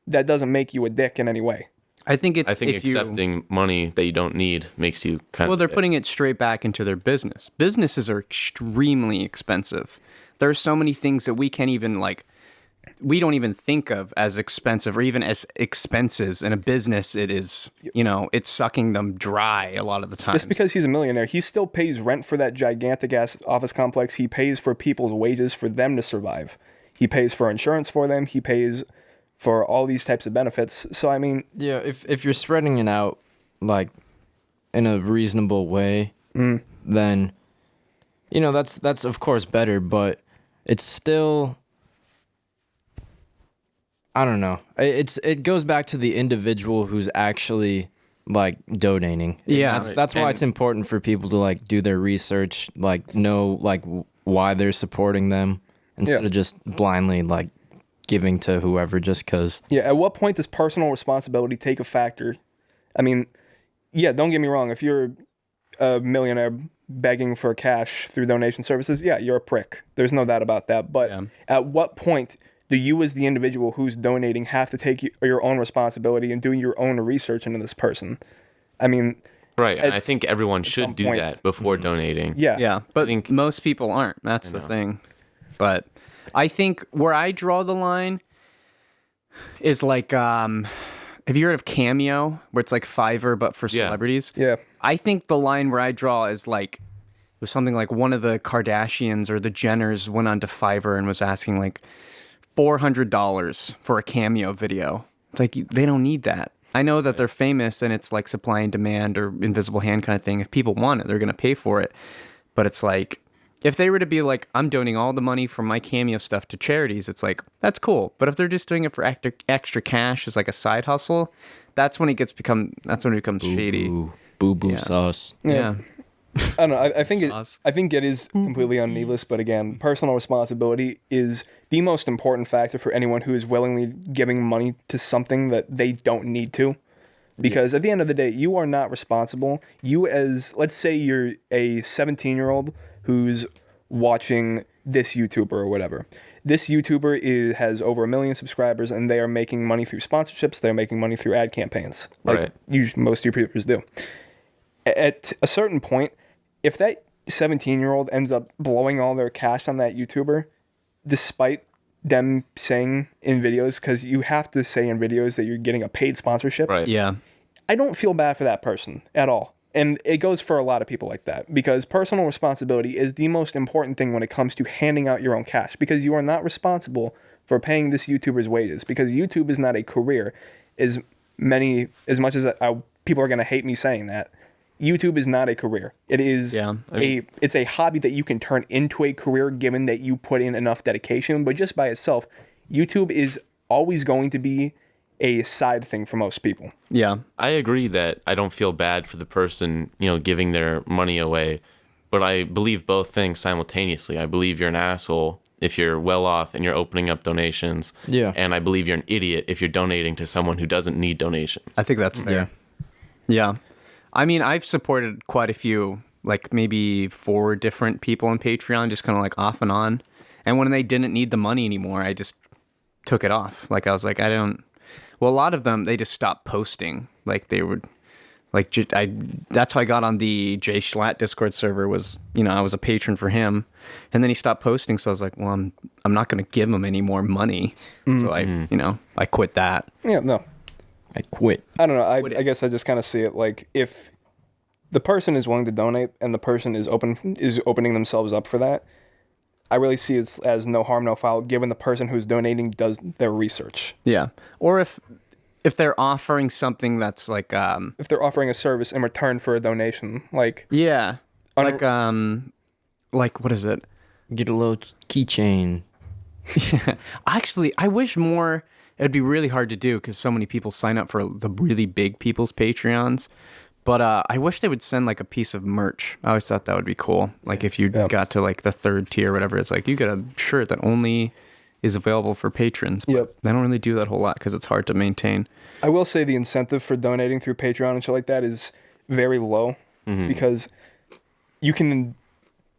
S5: That doesn't make you a dick in any way.
S1: I think it's
S4: I think accepting money that you don't need makes you kind
S1: well,
S4: of.
S1: they're putting it straight back into their business. Businesses are extremely expensive. There are so many things that we can't even we don't even think of as expensive or even as expenses. In a business, it is, it's sucking them dry a lot of the time.
S5: Just because he's a millionaire, he still pays rent for that gigantic ass office complex. He pays for people's wages for them to survive. He pays for insurance for them. He pays for all these types of benefits. So, I mean...
S3: Yeah, if you're spreading it out, like, in a reasonable way, then, that's of course better, but it's still... I don't know. It goes back to the individual who's actually, like, donating.
S1: Yeah.
S3: That's why it's important for people to, like, do their research, like, know, like, why they're supporting them, instead of just blindly, like, giving to whoever just because.
S5: Yeah, at what point does personal responsibility take a factor? I mean, yeah, don't get me wrong. If you're a millionaire begging for cash through donation services, yeah, you're a prick. There's no doubt about that. But at what point do you as the individual who's donating have to take your own responsibility and do your own research into this person? I mean...
S4: Right, and I think everyone should do that before donating.
S5: Yeah.
S1: Yeah, but most people aren't. That's the thing. But I think where I draw the line is like, have you heard of Cameo, where it's like Fiverr but for celebrities?
S5: Yeah.
S1: I think the line where I draw is like, it was something like one of the Kardashians or the Jenners went onto Fiverr and was asking like $400 for a Cameo video. It's like, they don't need that. I know that they're famous and it's like supply and demand or invisible hand kind of thing. If people want it, they're going to pay for it. But it's like, if they were to be like, I'm donating all the money from my Cameo stuff to charities, it's like, that's cool. But if they're just doing it for extra cash as like a side hustle, that's when it becomes shady.
S3: Boo sauce.
S1: Yeah.
S5: I don't know. I think it is completely needless. But again, personal responsibility is the most important factor for anyone who is willingly giving money to something that they don't need to. Because at the end of the day, you are not responsible. You let's say you're a 17-year-old who's watching this YouTuber or whatever. This YouTuber has over 1 million subscribers, and they are making money through sponsorships. They're making money through ad campaigns, like most YouTubers do. At a certain point, if that 17-year-old ends up blowing all their cash on that YouTuber, despite them saying in videos, because you have to say in videos that you're getting a paid sponsorship.
S4: Right.
S1: Yeah.
S5: I don't feel bad for that person at all. And it goes for a lot of people like that, because personal responsibility is the most important thing when it comes to handing out your own cash, because you are not responsible for paying this YouTuber's wages, because YouTube is not a career. As much as people are going to hate me saying that, YouTube is not a career. It is it's a hobby that you can turn into a career given that you put in enough dedication. But just by itself, YouTube is always going to be a side thing for most people.
S1: Yeah.
S4: I agree that I don't feel bad for the person, giving their money away, but I believe both things simultaneously. I believe you're an asshole if you're well off and you're opening up donations.
S3: Yeah.
S4: And I believe you're an idiot if you're donating to someone who doesn't need donations.
S1: I think that's fair. Yeah. I mean, I've supported quite a few, like maybe 4 different people on Patreon, just kind of like off and on. And when they didn't need the money anymore, I just took it off. Like I was like, well, a lot of them, they just stopped posting. Like they would, like, that's how I got on the Jay Schlatt Discord server was, I was a patron for him. And then he stopped posting. So I was like, well, I'm not going to give him any more money. So I quit that.
S5: Yeah, no.
S3: I quit.
S5: I don't know. I guess I just kind of see it like if the person is willing to donate and the person is opening themselves up for that, I really see it as no harm, no foul, given the person who's donating does their research.
S1: Yeah. Or if they're offering something that's like
S5: if they're offering a service in return for a donation, like
S1: like what is it?
S3: Get a little keychain.
S1: Actually, I wish more it'd be really hard to do because so many people sign up for the really big people's Patreons. But I wish they would send like a piece of merch. I always thought that would be cool. Like if you got to like the 3rd tier or whatever, it's like you get a shirt that only is available for patrons. But they don't really do that a whole lot because it's hard to maintain.
S5: I will say the incentive for donating through Patreon and shit like that is very low because you can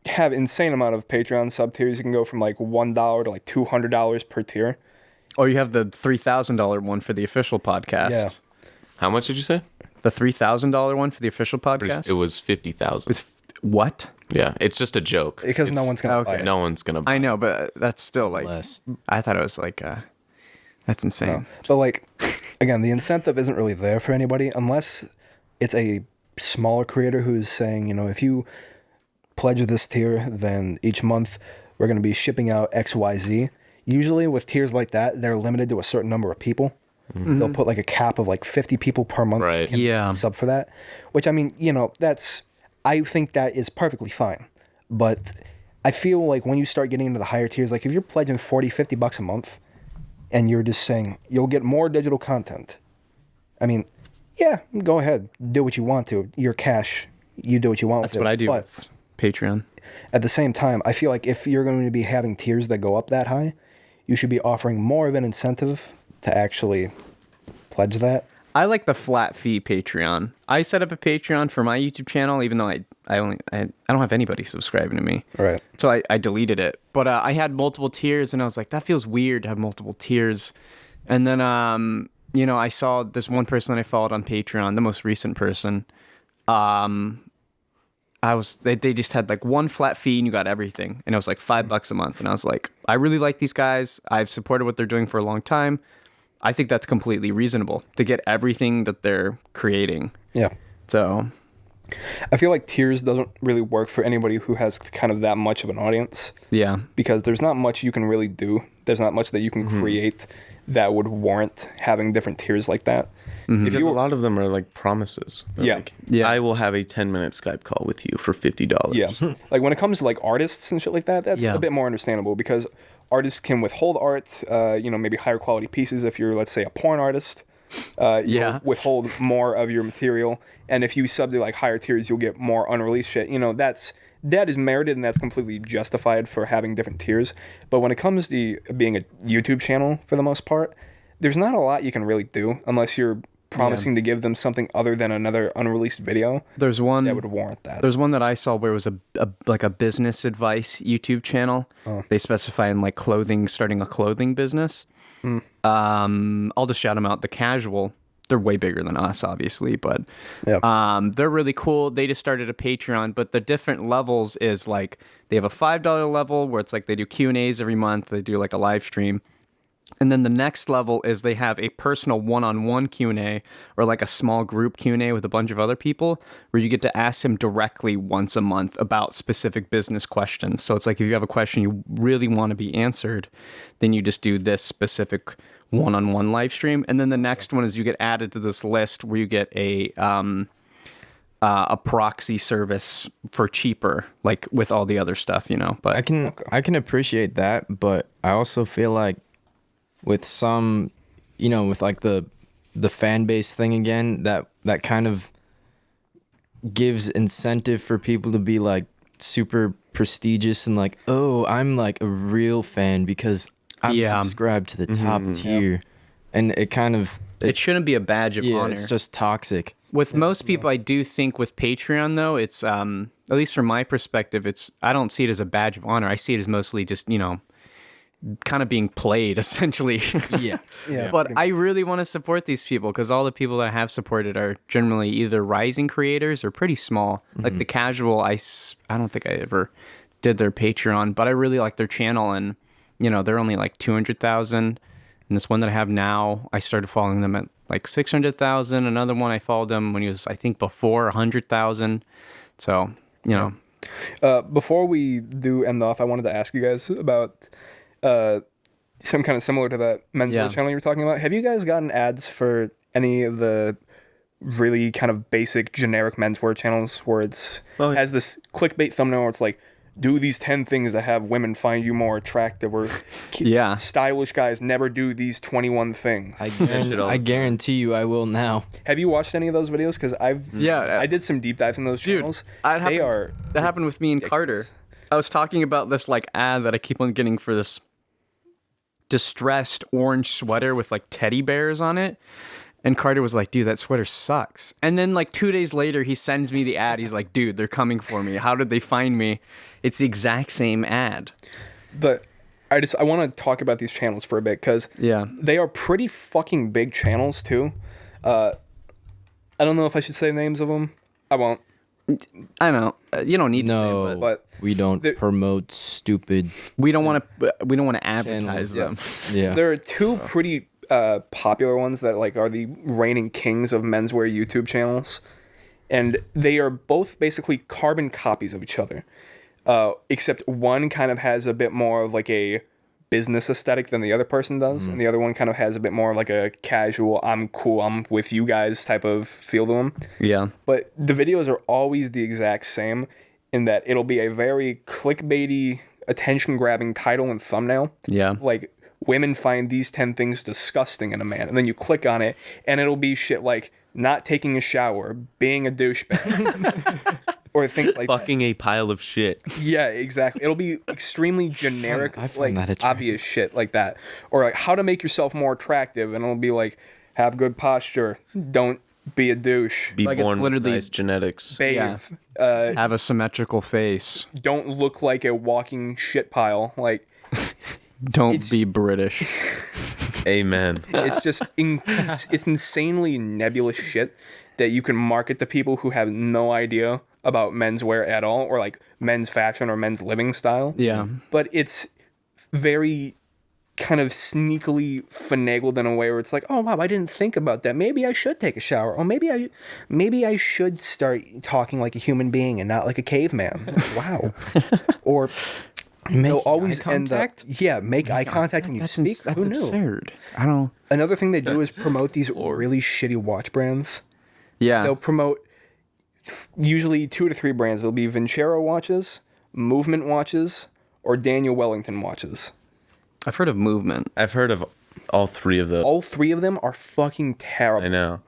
S5: have insane amount of Patreon sub tiers. You can go from like $1 to like $200 per tier.
S1: Or you have the $3,000 one for the official podcast.
S5: Yeah.
S4: How much did you say?
S1: The $3,000 one for the official podcast?
S4: It was 50,000.
S1: What?
S4: Yeah, it's just a joke.
S5: Because no one's going to buy it.
S4: No one's gonna buy
S1: I know, but that's still like
S3: Less.
S1: I thought it was like that's insane.
S5: No. But like, again, the incentive isn't really there for anybody unless it's a smaller creator who's saying, if you pledge this tier, then each month we're going to be shipping out XYZ. Usually with tiers like that, they're limited to a certain number of people. They'll put like a cap of like 50 people per month can sub for that. Which, I mean, I think that is perfectly fine. But I feel like when you start getting into the higher tiers, like if you're pledging $40-$50 a month and you're just saying you'll get more digital content, I mean, yeah, go ahead, do what you want to. Your cash, you do what you want with it.
S1: That's what I do
S5: But
S1: with Patreon.
S5: at the same time, I feel like if you're going to be having tiers that go up that high, you should be offering more of an incentive to actually pledge that.
S1: I like the flat fee Patreon. I set up a Patreon for my YouTube channel, even though I don't have anybody subscribing to me.
S5: Right.
S1: So I deleted it. But I had multiple tiers, and I was like, that feels weird to have multiple tiers. And then, I saw this one person that I followed on Patreon, the most recent person. They just had like one flat fee and you got everything. And it was like $5 a month. And I was like, I really like these guys. I've supported what they're doing for a long time. I think that's completely reasonable to get everything that they're creating.
S5: Yeah.
S1: So
S5: I feel like tiers doesn't really work for anybody who has kind of that much of an audience.
S1: yeah.
S5: Because there's not much you can really do. There's not much that you can create that would warrant having different tiers like that.
S4: Because a lot of them are like promises. They're
S5: Yeah.
S4: like,
S1: Yeah.
S4: I will have a 10-minute Skype call with you for $50.
S5: Yeah. Like when it comes to like artists and shit like that, that's
S1: Yeah.
S5: a bit more understandable because artists can withhold art, maybe higher quality pieces. If you're, let's say, a porn artist, you'll withhold more of your material. And if you sub to like higher tiers, you'll get more unreleased shit. That is merited and that's completely justified for having different tiers. But when it comes to being a YouTube channel, for the most part, there's not a lot you can really do unless you're promising to give them something other than another unreleased video.
S1: There's one
S5: that would warrant that.
S1: There's one that I saw where it was a business advice YouTube channel. They specify in like starting a clothing business. I'll just shout them out. The Casual, they're way bigger than us, obviously, but they're really cool. They just started a Patreon, but the different levels is like they have a $5 level where it's like they do Q&As every month. They do like a live stream. And then the next level is they have a personal one-on-one Q&A or like a small group Q&A with a bunch of other people where you get to ask them directly once a month about specific business questions. So it's like if you have a question you really want to be answered, then you just do this specific one-on-one live stream. And then the next one is you get added to this list where you get a proxy service for cheaper, like with all the other stuff, But
S3: I can appreciate that, but I also feel like with some, with like the fan base thing again, that kind of gives incentive for people to be like super prestigious and like, oh, I'm like a real fan because I'm subscribed to the top tier. And it kind of...
S1: It shouldn't be a badge of honor.
S3: It's just toxic.
S1: With most people, I do think with Patreon, though, it's, at least from my perspective, I don't see it as a badge of honor. I see it as mostly just, kind of being played, essentially.
S5: Yeah.
S1: But I really want to support these people because all the people that I have supported are generally either rising creators or pretty small. Like The Casual, I don't think I ever did their Patreon, but I really like their channel, and they're only like 200,000. And this one that I have now, I started following them at like 600,000. Another one I followed them when he was, I think, before 100,000. So
S5: before we do end off, I wanted to ask you guys about some kind of similar to that menswear channel you were talking about. Have you guys gotten ads for any of the really kind of basic generic menswear channels where it's has this clickbait thumbnail where it's like, do these 10 things that have women find you more attractive, or
S1: Yeah.
S5: stylish guys never do these 21 things.
S3: I guarantee you I will now.
S5: Have you watched any of those videos? Because
S1: Yeah.
S5: I did some deep dives in those channels.
S1: That
S5: They
S1: happened,
S5: are
S1: that happened with me and Carter.
S5: ridiculous.
S1: I was talking about this like ad that I keep on getting for this distressed orange sweater with like teddy bears on it. And Carter was like, dude, that sweater sucks. And then like 2 days later, he sends me the ad. He's like, dude, they're coming for me. How did they find me? It's the exact same ad.
S5: But I want to talk about these channels for a bit, because
S1: Yeah.
S5: they are pretty fucking big channels too. I don't know if I should say names of them. I won't.
S1: I don't know. You don't need to
S3: No,
S1: say it,
S5: but
S3: we don't
S5: the-
S3: promote stupid.
S1: we don't want to advertise
S3: Channels,
S1: them.
S3: Yeah.
S5: there are two pretty popular ones that like are the reigning kings of menswear YouTube channels, and they are both basically carbon copies of each other. Except one kind of has a bit more of like a business aesthetic than the other person does, and the other one kind of has a bit more like a casual, I'm cool, I'm with you guys type of feel to them.
S1: Yeah.
S5: But the videos are always the exact same in that it'll be a very clickbaity, attention-grabbing title and thumbnail.
S1: Yeah.
S5: Like, women find these 10 things disgusting in a man. And then you click on it, and it'll be shit like not taking a shower, being a douchebag, or things like that.
S4: Fucking a pile of shit.
S5: Yeah, exactly. It'll be extremely generic,
S3: I find
S5: like
S3: that attractive.
S5: obvious shit like that. Or like how to make yourself more attractive, and it'll be like have good posture, don't be a douche,
S4: Be
S1: Like, it's
S4: born with
S1: literally-
S4: nice genetics.
S5: bathe,
S1: Have a symmetrical face.
S5: don't look like a walking shit pile. Like
S1: Don't
S5: It's-
S1: be British.
S4: Amen.
S5: it's just it's insanely nebulous shit that you can market to people who have no idea about menswear at all, or like men's fashion or men's living style.
S1: Yeah.
S5: But it's very kind of sneakily finagled in a way where it's like, oh wow, I didn't think about that. Maybe I should take a shower. Or maybe I should start talking like a human being and not like a caveman. Wow. Or they'll always end up make eye contact when you speak.
S1: That's
S5: Who knew?
S1: absurd. I don't.
S5: Another thing they do is promote these really shitty watch brands.
S1: Yeah.
S5: They'll promote usually 2 to 3 brands. It'll be Vincero watches, Movement watches, or Daniel Wellington watches.
S1: I've heard of Movement.
S4: I've heard of all three of those.
S5: All 3 of them are fucking terrible.
S4: I know.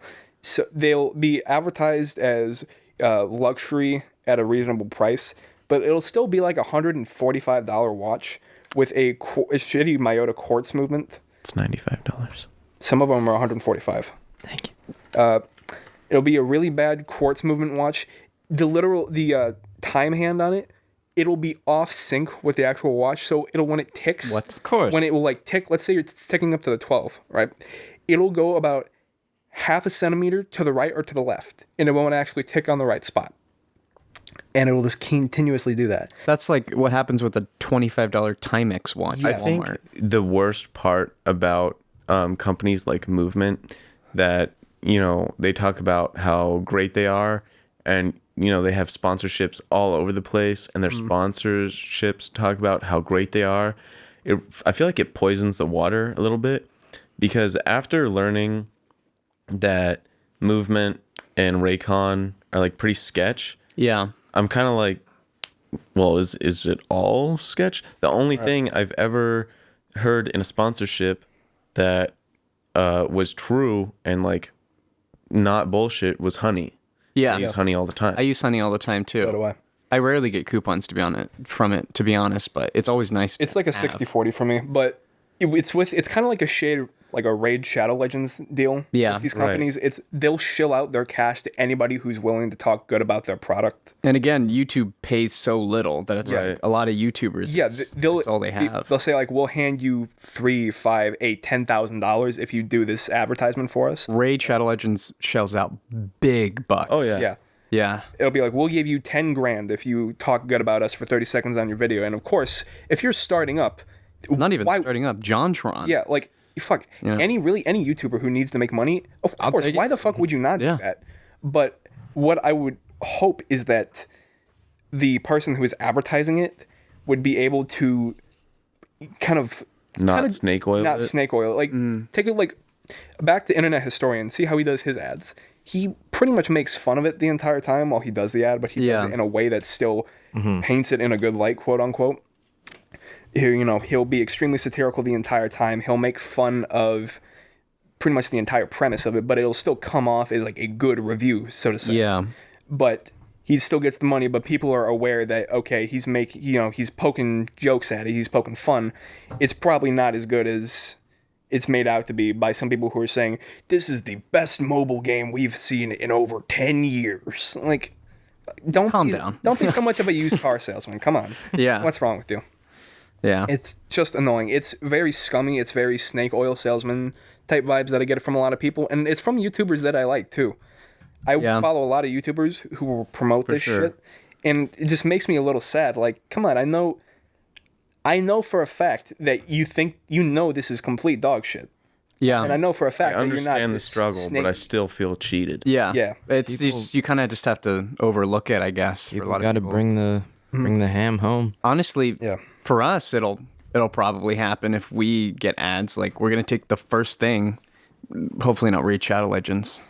S5: So they'll be advertised as luxury at a reasonable price, but it'll still be like $145 watch with a shitty Miyota quartz movement.
S4: It's $95.
S5: Some of them are $145.
S3: Thank you.
S5: It'll be a really bad quartz movement watch. The time hand on it, it'll be off sync with the actual watch. So it'll, when it ticks,
S1: What? Of course.
S5: when it will like tick, let's say you're ticking up to the 12, right? It'll go about half a centimeter to the right or to the left, and it won't actually tick on the right spot. And it will just continuously do that.
S1: That's like what happens with a $25 Timex watch
S4: I
S1: at
S4: think
S1: Walmart.
S4: the worst part about companies like Movement that, they talk about how great they are, and, they have sponsorships all over the place, and their sponsorships talk about how great they are. I feel like it poisons the water a little bit, because after learning that Movement and Raycon are like pretty sketch,
S1: Yeah.
S4: I'm kind of like, well, is it all sketch? The only thing I've ever heard in a sponsorship that was true and like not bullshit was honey.
S1: Yeah.
S4: I use honey all the time.
S1: I use Honey all the time too.
S5: So do I.
S1: I rarely get coupons from it, to be honest, but it's always nice.
S5: It's like a
S1: to have.
S5: 60-40 for me, but it's kind of like a shade, like a Raid Shadow Legends deal.
S1: Yeah,
S5: with these
S4: right.
S5: companies, they'll shill out their cash to anybody who's willing to talk good about their product.
S1: And again, YouTube pays so little that it's
S4: Right.
S1: like a lot of YouTubers.
S5: Yeah,
S1: that's all they have.
S5: They'll say like, we'll hand you $3, $5, $8, $10,000 if you do this advertisement for us.
S1: Raid Shadow Legends shells out big bucks.
S4: Oh, yeah.
S5: Yeah.
S1: Yeah.
S5: It'll be like, we'll give you 10 grand if you talk good about us for 30 seconds on your video. And of course, if you're starting up,
S1: Not even
S5: why-
S1: starting up. JonTron.
S5: Yeah, like fuck
S1: Yeah.
S5: any YouTuber who needs to make money. Of course,
S1: take it.
S5: why the fuck would you not
S1: Yeah.
S5: do that? But what I would hope is that the person who is advertising it would be able to kind of
S4: Snake oil
S5: not
S4: it?
S5: snake oil. Like take it like back to Internet Historian. See how he does his ads. He pretty much makes fun of it the entire time while he does the ad, but he
S1: Yeah.
S5: does it in a way that still paints it in a good light, quote unquote. He'll be extremely satirical the entire time. He'll make fun of pretty much the entire premise of it, but it'll still come off as like a good review, so to say.
S1: Yeah.
S5: But he still gets the money, but people are aware that, okay, he's poking jokes at it, he's poking fun. It's probably not as good as it's made out to be by some people who are saying, this is the best mobile game we've seen in over 10 years. Like,
S1: Calm down.
S5: Don't be so much of a used car salesman. Come on.
S1: Yeah.
S5: What's wrong with you?
S1: Yeah.
S5: It's just annoying. It's very scummy. It's very snake oil salesman type vibes that I get from a lot of people. And it's from YouTubers that I like, too. I follow a lot of YouTubers who will promote this shit. And it just makes me a little sad. Like, come on, I know for a fact that you think this is complete dog shit.
S1: Yeah.
S5: And I know for a fact
S4: I
S5: that you're not
S4: understand the struggle, but I still feel cheated.
S1: Yeah.
S5: Yeah.
S1: It's you kind of just have to overlook it, I guess. For a lot of
S3: Got to
S1: people.
S3: bring the ham home.
S1: Honestly,
S5: Yeah.
S1: for us, it'll probably happen if we get ads. Like, we're gonna take the first thing, hopefully not Raid Shadow Legends.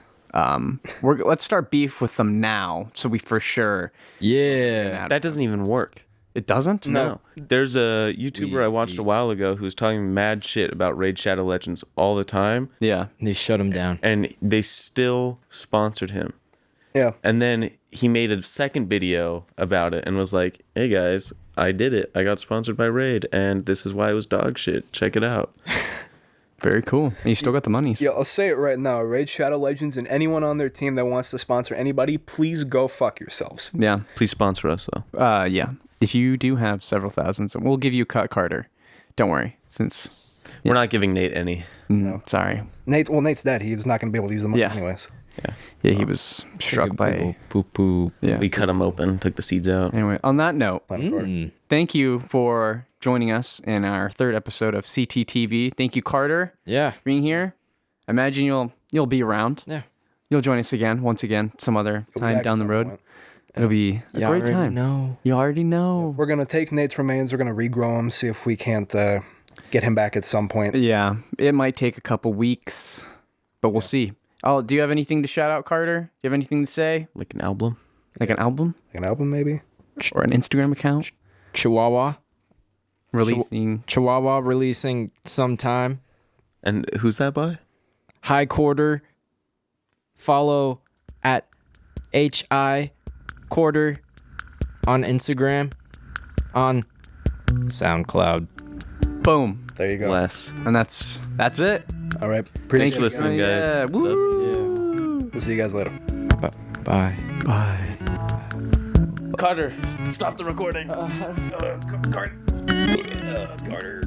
S1: Let's start beef with them now, so we for sure.
S3: Yeah.
S4: That doesn't even work.
S1: It doesn't.
S4: No. There's a YouTuber I watched a while ago who's talking mad shit about Raid Shadow Legends all the time,
S1: Yeah.
S3: They shut him down.
S4: and they still sponsored him.
S5: Yeah.
S4: And then he made a second video about it and was like, hey guys, I did it. I got sponsored by Raid, and this is why it was dog shit. Check it out.
S1: Very cool. And you still got the money.
S5: Yeah, I'll say it right now. Raid Shadow Legends and anyone on their team that wants to sponsor anybody, please go fuck yourselves.
S1: Yeah.
S4: Please sponsor us, though.
S1: Yeah. If you do have several thousands, we'll give you a cut, Carter. Don't worry. Since
S4: We're not giving Nate any.
S1: sorry.
S5: Nate's dead. He was not going to be able to use the money
S1: Yeah.
S5: anyways.
S1: Yeah, he was struck by.
S3: poo poo.
S1: Yeah.
S4: We cut him open, took the seeds out.
S1: Anyway, on that note,
S3: Mm.
S1: thank you for joining us in our third episode of CTTV. Thank you, Carter,
S3: Yeah.
S1: for being here. I imagine you'll be around.
S3: Yeah.
S1: You'll join us once again, some other time
S5: back
S1: down
S5: at
S1: the
S5: some
S1: road.
S5: point.
S1: It'll be a
S3: You
S1: great
S3: already
S1: time.
S3: know.
S1: You already know.
S5: We're going to take Nate's remains. We're going to regrow him, see if we can't get him back at some point.
S1: Yeah, it might take a couple weeks, but we'll see. Oh, do you have anything to shout out, Carter? Do you have anything to say?
S4: Like an album?
S1: Like an album
S5: Like an album, maybe?
S1: or an Instagram account
S3: Chihuahua releasing sometime.
S4: And who's that by?
S3: High Quarter. Follow at HI Quarter on Instagram, on SoundCloud.
S1: Boom,
S5: There you go.
S4: Less.
S1: and that's it.
S5: All right.
S4: Thanks
S5: Appreciate
S4: for
S5: it,
S4: listening, guys.
S1: Yeah,
S4: Love
S1: woo.
S5: We'll see you guys later.
S3: Bye.
S1: Bye.
S4: Carter, stop the recording.
S5: Carter.